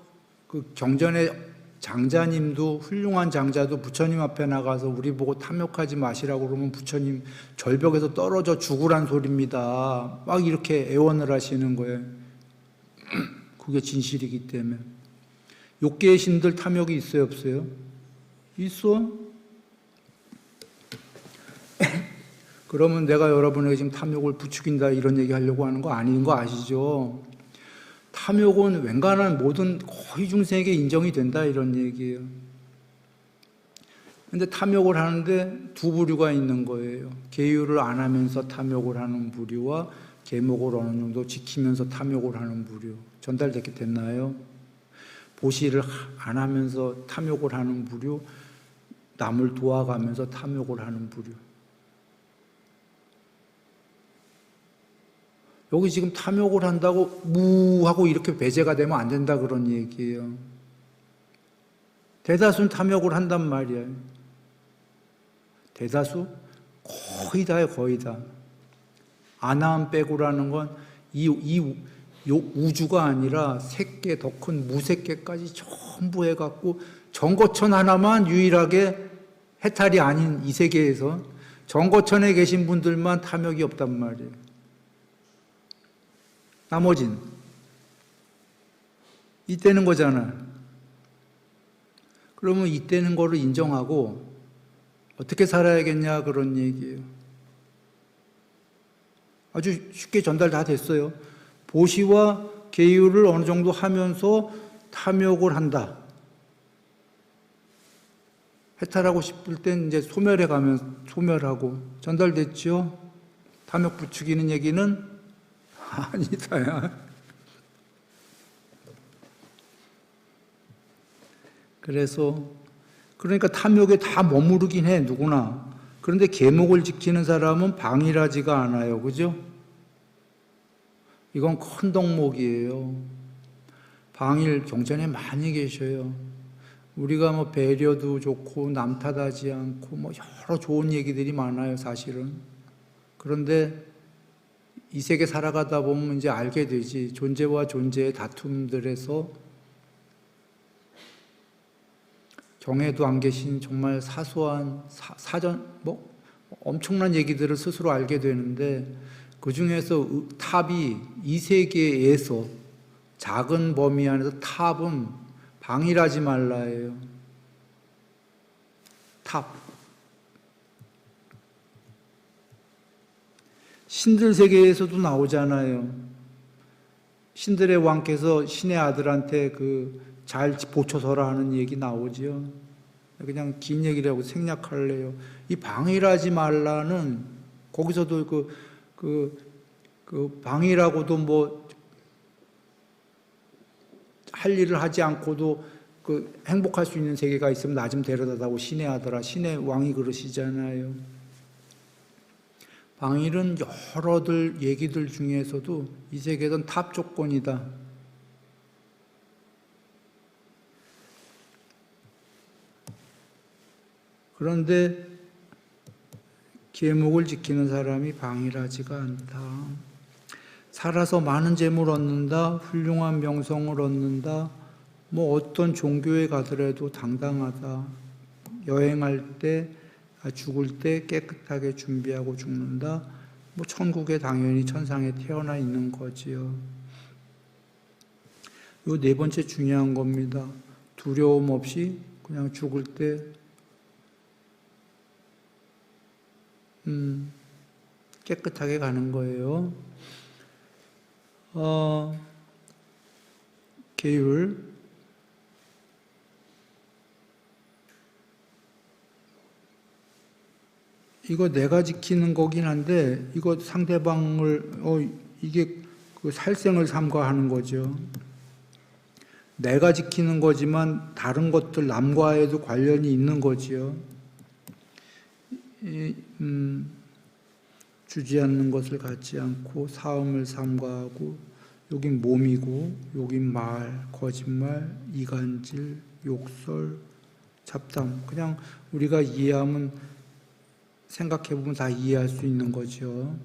그 경전의 장자님도 훌륭한 장자도 부처님 앞에 나가서 우리 보고 탐욕하지 마시라고 그러면 부처님 절벽에서 떨어져 죽으란 소리입니다. 막 이렇게 애원을 하시는 거예요. 그게 진실이기 때문에. 욕계의 신들 탐욕이 있어요, 없어요? 있어? 그러면 내가 여러분에게 지금 탐욕을 부추긴다 이런 얘기 하려고 하는 거 아닌 거 아시죠? 탐욕은 웬간한 모든 거의 중생에게 인정이 된다 이런 얘기예요. 근데 탐욕을 하는데 두 부류가 있는 거예요. 계율을 안 하면서 탐욕을 하는 부류와 계목을 어느 정도 지키면서 탐욕을 하는 부류. 전달됐게 됐나요? 보시를 안 하면서 탐욕을 하는 부류, 남을 도와가면서 탐욕을 하는 부류. 여기 지금 탐욕을 한다고 무하고 이렇게 배제가 되면 안 된다 그런 얘기예요. 대다수는 탐욕을 한단 말이에요. 대다수? 거의 다예요, 거의 다. 아나함 빼고라는 건 이 우주가 아니라 색계, 더 큰 무색계까지 전부 해갖고 정거천 하나만 유일하게 해탈이 아닌 이 세계에서 정거천에 계신 분들만 탐욕이 없단 말이에요. 나머진 이때는 거잖아. 그러면 이때는 거를 인정하고 어떻게 살아야겠냐 그런 얘기예요. 아주 쉽게 전달 다 됐어요. 보시와 계율을 어느 정도 하면서 탐욕을 한다. 해탈하고 싶을 땐 이제 소멸해 가면 소멸하고 전달됐죠? 탐욕 부추기는 얘기는 아니다. 그러니까 탐욕에 다 머무르긴 해, 누구나. 그런데 계목을 지키는 사람은 방일하지가 않아요. 그죠? 이건 큰 덕목이에요. 방일 경전에 많이 계셔요. 우리가 뭐 배려도 좋고 남 탓하지 않고 뭐 여러 좋은 얘기들이 많아요, 사실은. 그런데 이 세계 살아가다 보면 이제 알게 되지. 존재와 존재의 다툼들에서 경에도 안 계신 정말 사소한 사전 엄청난 얘기들을 스스로 알게 되는데, 그 중에서 탑이 이 세계에서 작은 범위 안에서 탑은 방일하지 말라예요. 탑. 신들 세계에서도 나오잖아요. 신들의 왕께서 신의 아들한테 잘 보초서라 하는 얘기 나오죠. 그냥 긴 얘기라고 생략할래요. 이 방일하지 말라는 거기서도 방이라고도 뭐 할 일을 하지 않고도 행복할 수 있는 세계가 있으면 나 좀 데려다다고 신의 아들아, 신의 왕이 그러시잖아요. 방일은 여러들 얘기들 중에서도 이 세계에선 탑 조건이다. 그런데 계목을 지키는 사람이 방일하지가 않다. 살아서 많은 재물 얻는다, 훌륭한 명성을 얻는다, 뭐 어떤 종교에 가더라도 당당하다. 여행할 때, 죽을 때 깨끗하게 준비하고 죽는다. 뭐 천국에 당연히 천상에 태어나 있는 거지요. 요 네 번째 중요한 겁니다. 두려움 없이 그냥 죽을 때 깨끗하게 가는 거예요. 계율. 이거 내가 지키는 거긴 한데, 이거 상대방을, 이게 살생을 삼가하는 거죠. 내가 지키는 거지만 다른 것들, 남과에도 관련이 있는 거지요. 주지 않는 것을 갖지 않고 사음을 삼가하고, 여긴 몸이고 여긴 말, 거짓말, 이간질, 욕설, 잡담. 그냥 우리가 이해하면, 생각해보면 다 이해할 수 있는 거죠.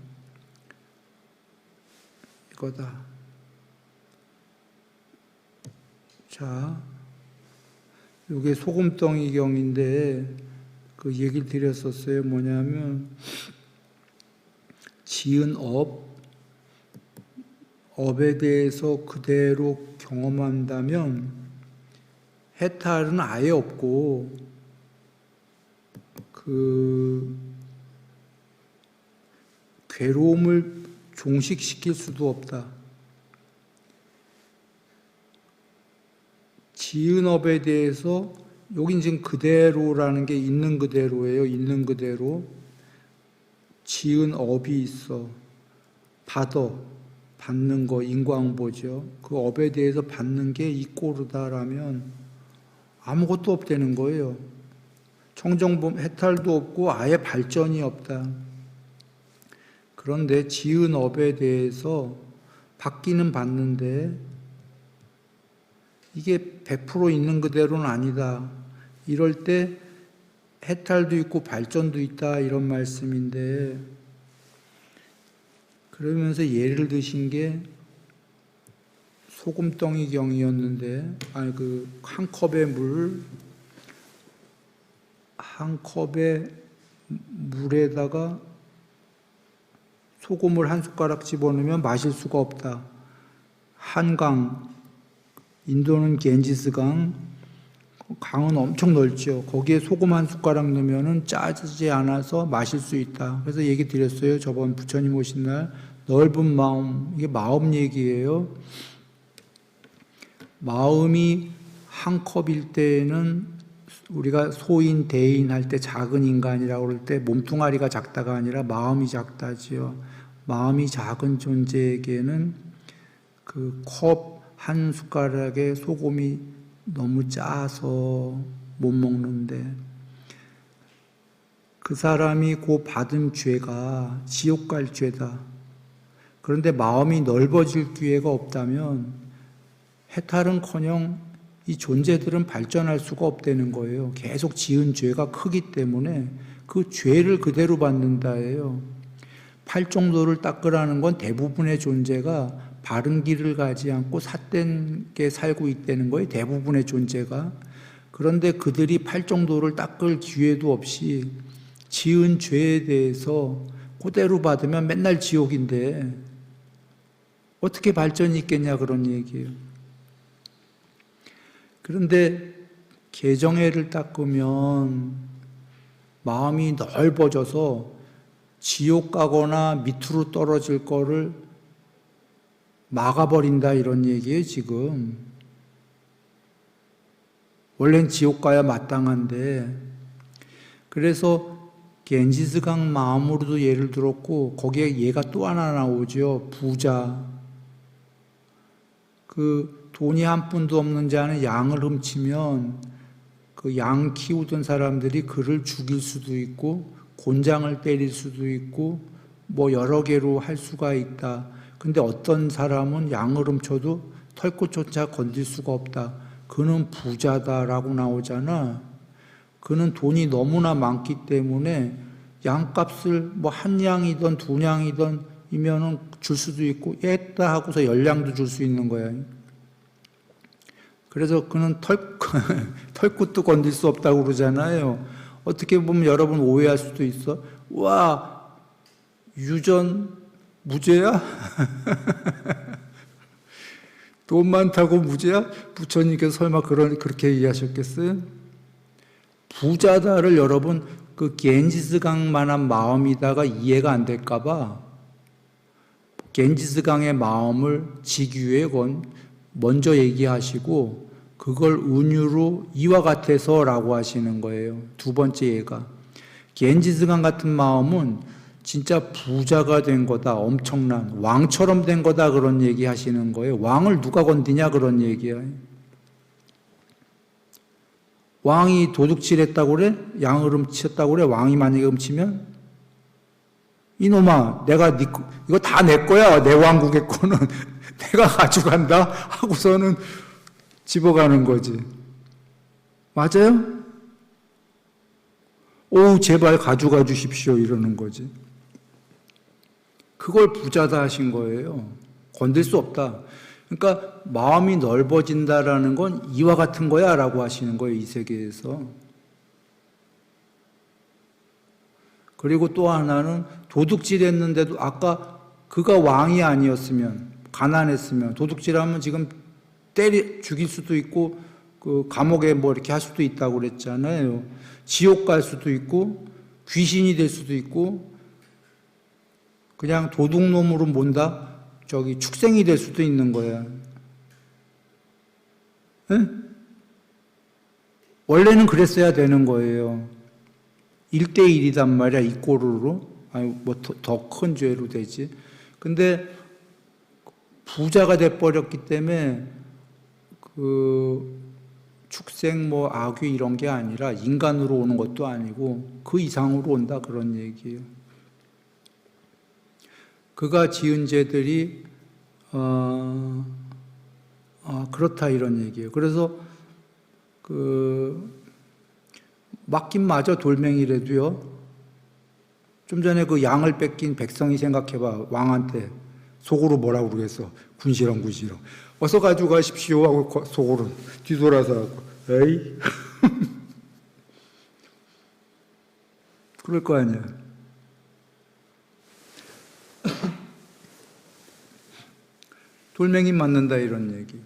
이거다. 자, 이게 소금덩이경인데 그 얘기를 드렸었어요. 뭐냐면 지은 업에 대해서 그대로 경험한다면 해탈은 아예 없고 괴로움을 종식시킬 수도 없다. 지은 업에 대해서, 여긴 지금 그대로라는 게 있는 그대로예요. 있는 그대로. 지은 업이 있어. 받는 거, 인광보죠. 그 업에 대해서 받는 게 이 꼴이다라면 아무것도 없다는 거예요. 청정범 해탈도 없고 아예 발전이 없다. 그런데 지은 업에 대해서 받기는 받는데 이게 100% 있는 그대로는 아니다. 이럴 때 해탈도 있고 발전도 있다, 이런 말씀인데, 그러면서 예를 드신 게 소금덩이경이었는데, 한 컵에 물에다가 소금을 한 숟가락 집어넣으면 마실 수가 없다. 한강, 인도는 겐지스강, 강은 엄청 넓죠. 거기에 소금 한 숟가락 넣으면은 짜지 않아서 마실 수 있다. 그래서 얘기 드렸어요. 저번 부처님 오신 날 넓은 마음, 이게 마음 얘기예요. 마음이 한 컵일 때는 우리가 소인, 대인 할 때 작은 인간이라고 그럴 때 몸뚱아리가 작다가 아니라 마음이 작다지요. 마음이 작은 존재에게는 그 컵 한 숟가락에 소금이 너무 짜서 못 먹는데 그 사람이 그 받은 죄가 지옥 갈 죄다. 그런데 마음이 넓어질 기회가 없다면 해탈은커녕 이 존재들은 발전할 수가 없다는 거예요. 계속 지은 죄가 크기 때문에 그 죄를 그대로 받는다예요. 팔종도를 닦으라는 건 대부분의 존재가 바른 길을 가지 않고 삿된 게 살고 있다는 거예요. 대부분의 존재가. 그런데 그들이 팔종도를 닦을 기회도 없이 지은 죄에 대해서 그대로 받으면 맨날 지옥인데 어떻게 발전이 있겠냐 그런 얘기예요. 그런데 개정회를 닦으면 마음이 넓어져서 지옥 가거나 밑으로 떨어질 거를 막아버린다 이런 얘기예요 지금. 원래는 지옥 가야 마땅한데 그래서 겐지스강 마음으로도 예를 들었고 거기에 얘가 또 하나 나오죠. 부자. 그 돈이 한 푼도 없는 자는 양을 훔치면 그 양 키우던 사람들이 그를 죽일 수도 있고 곤장을 때릴 수도 있고 뭐 여러 개로 할 수가 있다. 근데 어떤 사람은 양을 훔쳐도 털끝조차 건질 수가 없다. 그는 부자다라고 나오잖아. 그는 돈이 너무나 많기 때문에 양값을 뭐 한 양이든 두 양이든 이면은 줄 수도 있고 했다 하고서 10양도 줄 수 있는 거야. 그래서 그는 털끝도 건질 수 없다고 그러잖아요. 어떻게 보면 여러분 오해할 수도 있어. 와, 유전 무죄야? 돈 많다고 무죄야? 부처님께서 설마 그렇게 이해하셨겠어요? 부자다를 여러분 그 겐지스강만한 마음이다가 이해가 안 될까봐 겐지스강의 마음을 지기 위해 먼저 얘기하시고 그걸 은유로 이와 같아서 라고 하시는 거예요. 두 번째 예가 겐지스강 같은 마음은 진짜 부자가 된 거다. 엄청난 왕처럼 된 거다. 그런 얘기 하시는 거예요. 왕을 누가 건드냐 그런 얘기야. 왕이 도둑질했다고 그래? 양을 훔쳤다고 그래? 왕이 만약에 훔치면 이놈아 내가 이거 다 내 거야. 내 왕국의 거는 내가 가져간다 하고서는 집어가는 거지. 맞아요? 오 제발 가져가 주십시오 이러는 거지. 그걸 부자다 하신 거예요. 건들 수 없다. 그러니까 마음이 넓어진다라는 건 이와 같은 거야 라고 하시는 거예요. 이 세계에서. 그리고 또 하나는 도둑질했는데도 아까 그가 왕이 아니었으면 가난했으면 도둑질하면 지금 죽일 수도 있고 그 감옥에 뭐 이렇게 할 수도 있다고 그랬잖아요. 지옥 갈 수도 있고 귀신이 될 수도 있고 그냥 도둑놈으로 뭔다? 축생이 될 수도 있는 거야. 네? 원래는 그랬어야 되는 거예요. 1대1이단 말이야, 이꼬르로. 아니, 뭐 더 큰 죄로 되지. 근데 부자가 돼버렸기 때문에 그 축생 뭐 악귀 이런 게 아니라 인간으로 오는 것도 아니고 그 이상으로 온다 그런 얘기예요. 그가 지은 죄들이 그렇다 이런 얘기예요. 그래서 맞긴 맞아 돌멩이라도요. 좀 전에 그 양을 뺏긴 백성이 생각해봐. 왕한테 속으로 뭐라고 그러겠어. 군시렁 어서 가져가십시오 하고 속으로 뒤돌아서 하고 에이 그럴 거 아니야. 돌멩이 맞는다 이런 얘기.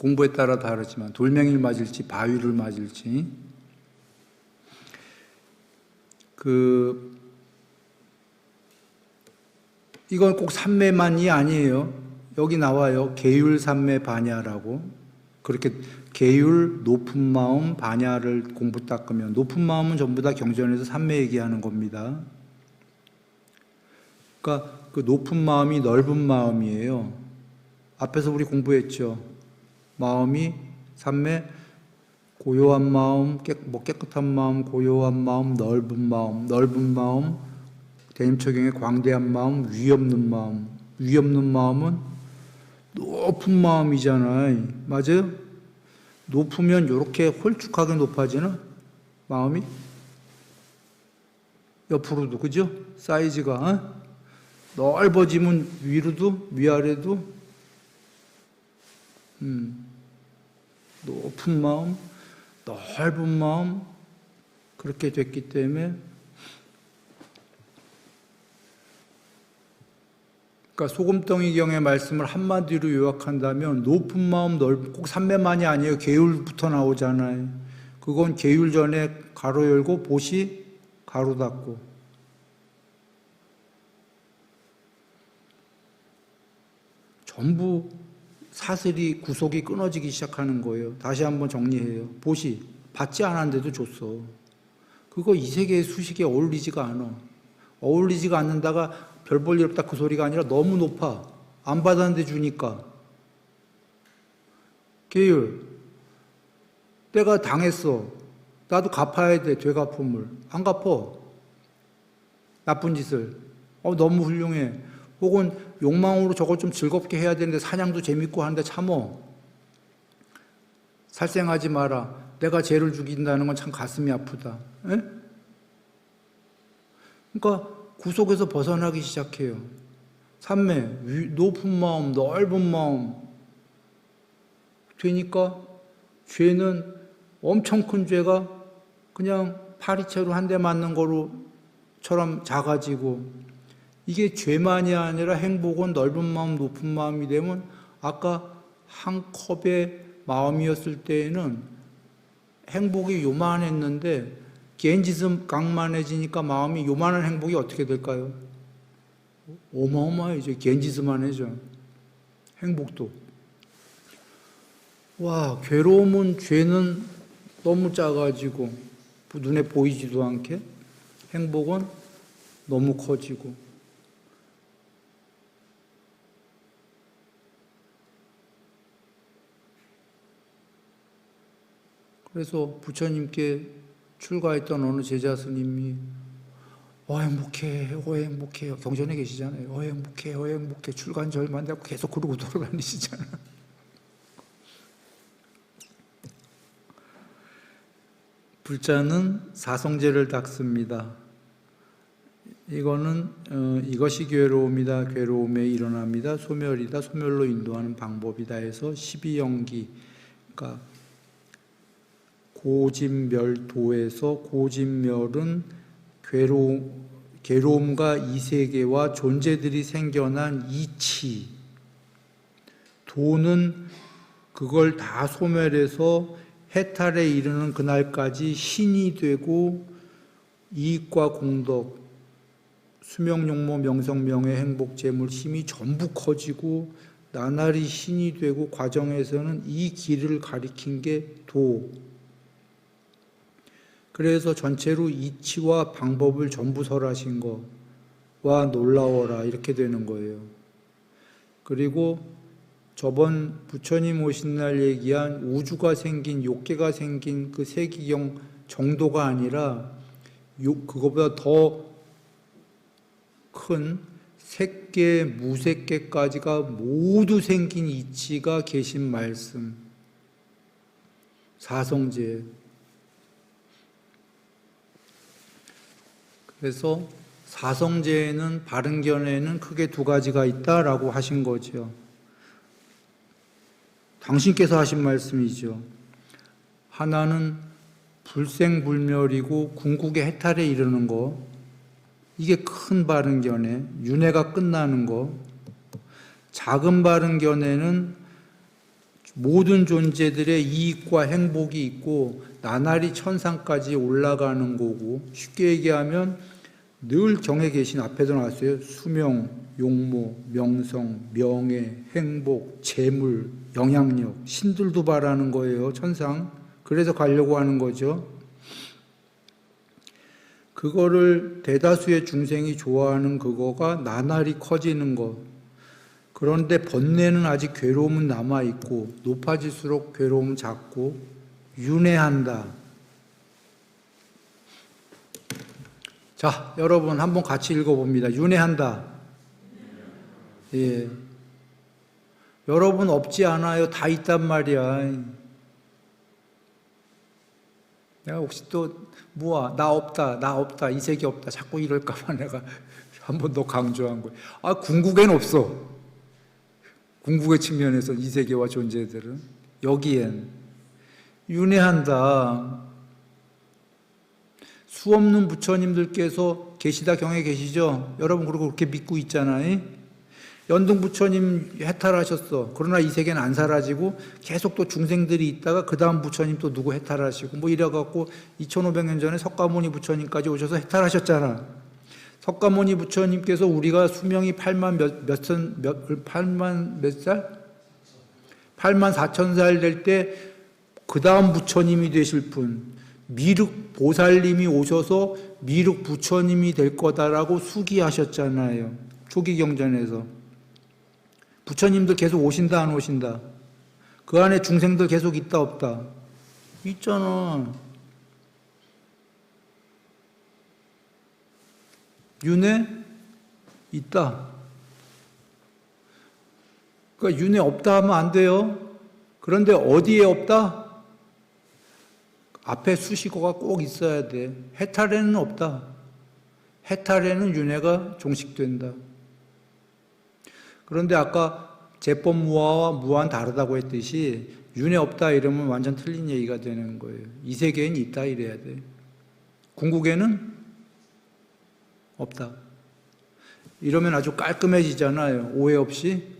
공부에 따라 다르지만 돌멩이를 맞을지 바위를 맞을지. 이건 꼭 삼매만이 아니에요. 여기 나와요. 계율 삼매 반야라고. 그렇게 계율, 높은 마음, 반야를 공부 닦으면 높은 마음은 전부 다 경전에서 삼매 얘기하는 겁니다. 그러니까 그 높은 마음이 넓은 마음이에요. 앞에서 우리 공부했죠. 마음이 삼매, 고요한 마음, 깨끗한 마음, 고요한 마음, 넓은 마음, 대님처경의 광대한 마음, 위 없는 마음. 위 없는 마음은 높은 마음이잖아요. 맞아요? 높으면 이렇게 홀쭉하게 높아지나? 마음이? 옆으로도, 그죠? 사이즈가, 넓어지면 위로도, 위아래도, 높은 마음, 넓은 마음, 그렇게 됐기 때문에, 그러니까 소금덩이경의 말씀을 한마디로 요약한다면 높은 마음 꼭 삼매만이 아니에요. 계율부터 나오잖아요. 그건 계율 전에 가로 열고 보시 가로 닫고. 전부 사슬이 구속이 끊어지기 시작하는 거예요. 다시 한번 정리해요. 보시 받지 않았는데도 줬어. 그거 이 세계의 수식에 어울리지가 않아. 어울리지가 않는다가 별 볼 일 없다 그 소리가 아니라 너무 높아. 안 받았는데 주니까. 계율. 내가 당했어. 나도 갚아야 돼. 되갚음을. 안 갚어. 나쁜 짓을. 너무 훌륭해. 혹은 욕망으로 저걸 좀 즐겁게 해야 되는데 사냥도 재밌고 하는데 참어. 살생하지 마라. 내가 죄를 죽인다는 건 참 가슴이 아프다. 에? 그러니까 구속에서 벗어나기 시작해요. 삼매, 높은 마음, 넓은 마음 되니까 죄는 엄청 큰 죄가 그냥 파리채로 한 대 맞는 거로처럼 작아지고, 이게 죄만이 아니라 행복은 넓은 마음, 높은 마음이 되면 아까 한 컵의 마음이었을 때에는 행복이 요만했는데 겐지즘 강만해지니까 마음이 요만한 행복이 어떻게 될까요? 어마어마해져. 겐지즘만해져. 행복도. 와, 괴로움은 죄는 너무 작아지고 눈에 보이지도 않게, 행복은 너무 커지고. 그래서 부처님께 출가했던 어느 제자 스님이 행복해, 행복해. 경전에 계시잖아요. 행복해, 행복해. 출가한 지 얼마 안 되고 계속 그러고 돌아다니시잖아요. 불자는 사성제를 닦습니다. 이거는 이것이 괴로움이다. 괴로움에 일어납니다. 소멸이다. 소멸로 인도하는 방법이다 해서 12영기, 그러니까 고진멸도에서 고진멸은 괴로움과 이 세계와 존재들이 생겨난 이치, 도는 그걸 다 소멸해서 해탈에 이르는 그날까지 신이 되고 이익과 공덕, 수명용모 명성명예 행복 재물 힘이 전부 커지고 나날이 신이 되고 과정에서는 이 길을 가리킨 게 도. 그래서 전체로 이치와 방법을 전부 설하신 거와 놀라워라 이렇게 되는 거예요. 그리고 저번 부처님 오신 날 얘기한 우주가 생긴, 욕계가 생긴 그 세기경 정도가 아니라 그거보다 더 큰 색계, 무색계까지가 모두 생긴 이치가 계신 말씀, 사성제. 그래서 사성제에는, 바른견에는 크게 두 가지가 있다라고 하신 거죠. 당신께서 하신 말씀이죠. 하나는 불생불멸이고 궁극의 해탈에 이르는 거, 이게 큰 바른견에 윤회가 끝나는 거. 작은 바른견에는 모든 존재들의 이익과 행복이 있고 나날이 천상까지 올라가는 거고, 쉽게 얘기하면 늘 경에 계신, 앞에도 나왔어요. 수명, 용모, 명성, 명예, 행복, 재물, 영향력, 신들도 바라는 거예요. 천상. 그래서 가려고 하는 거죠. 그거를 대다수의 중생이 좋아하는 그거가 나날이 커지는 것. 그런데 번뇌는 아직 괴로움은 남아있고, 높아질수록 괴로움은 작고, 윤회한다. 자, 여러분 한번 같이 읽어봅니다. 윤회한다. 예. 여러분 없지 않아요. 다 있단 말이야. 내가 혹시 또 나 없다, 이 색이 없다, 자꾸 이럴까봐 내가 한 번 더 강조한 거예요. 궁극엔 없어. 궁극의 측면에서 이 세계와 존재들은. 여기엔 윤회한다. 수 없는 부처님들께서 계시다 경에 계시죠? 여러분 그리고 그렇게 믿고 있잖아요. 연등 부처님 해탈하셨어. 그러나 이 세계는 안 사라지고 계속 또 중생들이 있다가 그 다음 부처님 또 누구 해탈하시고 뭐 이래갖고 2500년 전에 석가모니 부처님까지 오셔서 해탈하셨잖아. 석가모니 부처님께서 우리가 수명이 8만 몇 살? 8만 4천 살 될 때 그 다음 부처님이 되실 분, 미륵 보살님이 오셔서 미륵 부처님이 될 거다라고 수기하셨잖아요. 초기 경전에서. 부처님들 계속 오신다 안 오신다? 그 안에 중생들 계속 있다 없다? 있잖아. 윤회? 있다. 그러니까 윤회 없다 하면 안 돼요. 그런데 어디에 없다? 앞에 수식어가 꼭 있어야 돼. 해탈에는 없다. 해탈에는 윤회가 종식된다. 그런데 아까 제법무화와 무화는 다르다고 했듯이 윤회 없다 이러면 완전 틀린 얘기가 되는 거예요. 이 세계엔 있다 이래야 돼. 궁극에는 없다. 이러면 아주 깔끔해지잖아요. 오해 없이.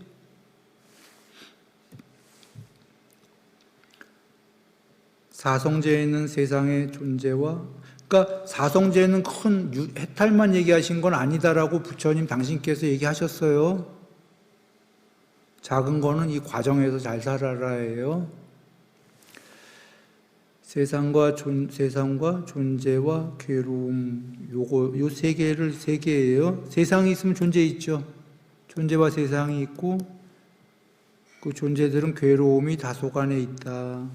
사성제에 있는 세상의 존재와, 그러니까 사성제는 큰 해탈만 얘기하신 건 아니다라고 부처님 당신께서 얘기하셨어요. 작은 거는 이 과정에서 잘 살아라예요. 세상과 존재와 괴로움, 요 세 개예요. 세상이 있으면 존재 있죠. 존재와 세상이 있고 그 존재들은 괴로움이 다소간에 있다.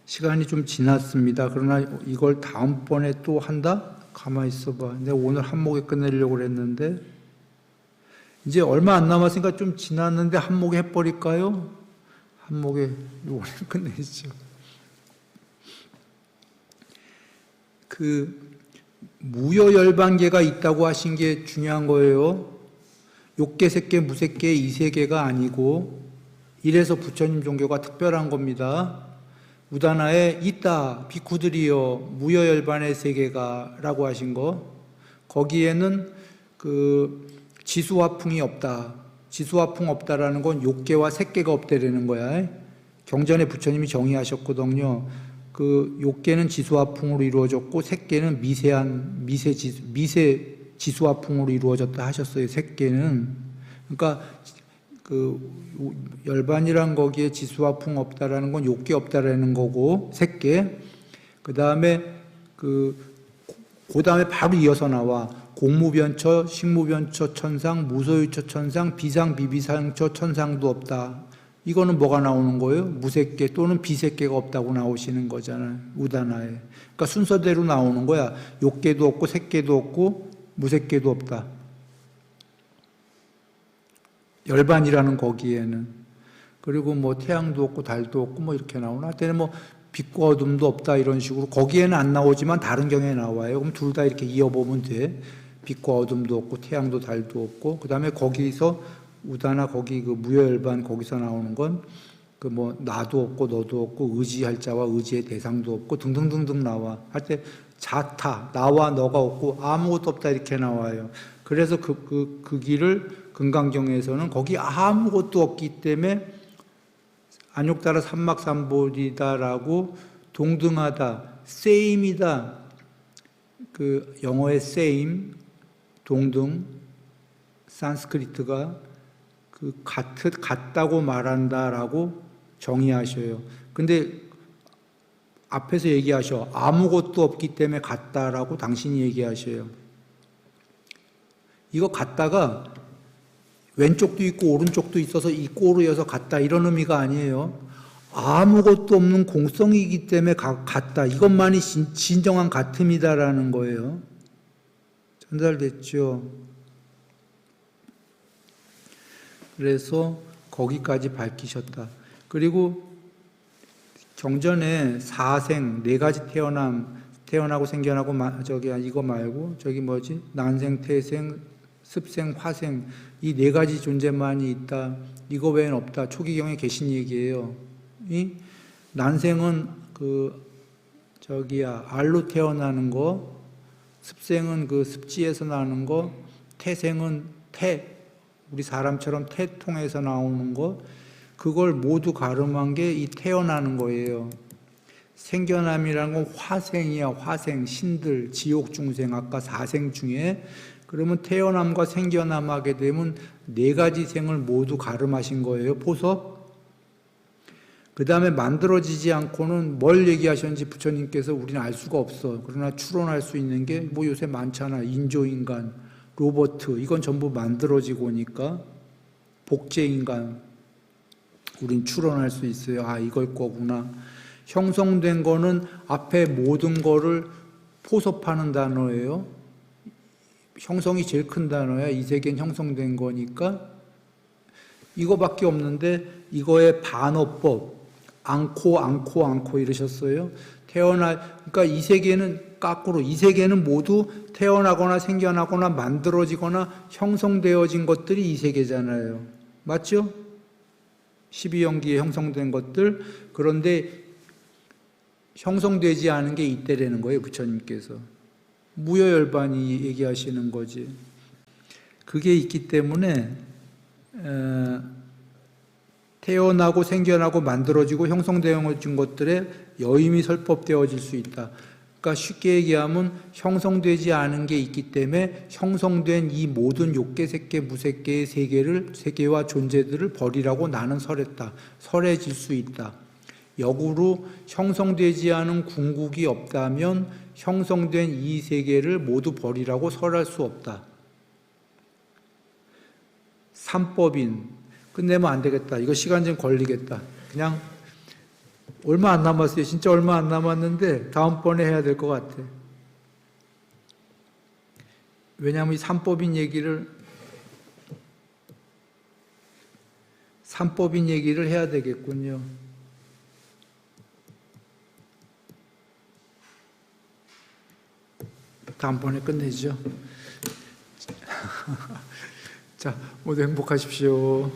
시간이 좀 지났습니다. 그러나 이걸 다음번에 또 한다? 가만히 있어봐. 내가 오늘 한목에 끝내려고 그랬는데 이제 얼마 안 남았으니까 좀 지났는데 한목에 해버릴까요? 한목에 이번에 끝내시죠. 그 무여열반계가 있다고 하신 게 중요한 거예요. 욕계, 색계, 무색계, 이세계가 아니고 이래서 부처님 종교가 특별한 겁니다. 우다나에 있다 비쿠들이여 무여열반의 세계가 라고 하신 거, 거기에는 그 지수화풍이 없다. 지수화풍 없다라는 건 욕계와 색계가 없다라는 거야. 경전에 부처님이 정의하셨거든요. 그 욕계는 지수화풍으로 이루어졌고 색계는 미세 지수화풍으로 이루어졌다 하셨어요. 색계는. 그러니까 그 열반이란 거기에 지수화풍 없다라는 건 욕계 없다라는 거고, 색계. 그다음에 그다음에 바로 이어서 나와 공무변처, 식무변처 천상, 무소유처 천상, 비상 비비상처 천상도 없다. 이거는 뭐가 나오는 거예요? 무색계 또는 비색계가 없다고 나오시는 거잖아요. 우다나에. 그러니까 순서대로 나오는 거야. 욕계도 없고 색계도 없고 무색계도 없다. 열반이라는 거기에는. 그리고 뭐 태양도 없고 달도 없고 뭐 이렇게 나오나? 때는 뭐 빛과 어둠도 없다 이런 식으로. 거기에는 안 나오지만 다른 경에 나와요. 그럼 둘 다 이렇게 이어보면 돼. 빛과 어둠도 없고 태양도 달도 없고. 그 다음에 거기서 우다나 거기 그 무여열반 거기서 나오는 건 그 뭐 나도 없고 너도 없고 의지할 자와 의지의 대상도 없고 등등등등 나와. 할 때 자타, 나와 너가 없고 아무것도 없다 이렇게 나와요. 그래서 그 길을 금강경에서는 거기 아무것도 없기 때문에 안욕따라 삼막삼보리다라고 동등하다, same이다. 그 영어의 same, 동등, 산스크리트가 그 같다고 말한다라고 정의하셔요. 근데 앞에서 얘기하셔. 아무것도 없기 때문에 같다라고 당신이 얘기하셔요. 이거 같다가 왼쪽도 있고 오른쪽도 있어서 이 꼴로 이어서 같다 이런 의미가 아니에요. 아무것도 없는 공성이기 때문에 같다. 이것만이 진정한 같음이다라는 거예요. 전달됐죠? 그래서 거기까지 밝히셨다. 그리고 경전에 사생, 네 가지 태어나고 생겨나고, 이거 말고, 난생, 태생, 습생, 화생, 이 네 가지 존재만이 있다. 이거 외에는 없다. 초기경에 계신 얘기예요. 이 난생은 알로 태어나는 거, 습생은 그 습지에서 나는 거, 태생은 우리 사람처럼 태통에서 나오는 거, 그걸 모두 가름한 게 이 태어나는 거예요. 생겨남이라는 건 화생이야. 화생, 신들, 지옥 중생, 아까 사생 중에. 그러면 태어남과 생겨남 하게 되면 네 가지 생을 모두 가름하신 거예요. 보석. 그 다음에 만들어지지 않고는 뭘 얘기하셨는지 부처님께서 우리는 알 수가 없어. 그러나 추론할 수 있는 게 뭐 요새 많잖아. 인조인간, 로버트, 이건 전부 만들어지고니까 복제인간, 우린 추론할 수 있어요. 아, 이걸 거구나. 형성된 거는 앞에 모든 거를 포섭하는 단어예요. 형성이 제일 큰 단어야. 이 세계는 형성된 거니까 이거밖에 없는데 이거의 반어법, 않고 이러셨어요. 그러니까 이 세계는 거꾸로, 이 세계는 모두 태어나거나 생겨나거나 만들어지거나 형성되어진 것들이 이 세계잖아요. 맞죠? 12연기에 형성된 것들. 그런데 형성되지 않은 게 이때라는 거예요. 부처님께서 무여열반이 얘기하시는 거지. 그게 있기 때문에 태어나고 생겨나고 만들어지고 형성되어진 것들에 여임이 설법되어질 수 있다. 그러니까 쉽게 얘기하면 형성되지 않은 게 있기 때문에 형성된 이 모든 욕계, 색계, 무색계의 세계와 존재들을 버리라고 나는 설했다. 설해질 수 있다. 역으로 형성되지 않은 궁극이 없다면 형성된 이 세계를 모두 버리라고 설할 수 없다. 삼법인. 끝내면 안 되겠다. 이거 시간 좀 걸리겠다. 그냥 얼마 안 남았어요. 진짜 얼마 안 남았는데 다음번에 해야 될 것 같아. 왜냐하면 이 삼법인 얘기를 해야 되겠군요. 다음번에 끝내죠. 자, 모두 행복하십시오.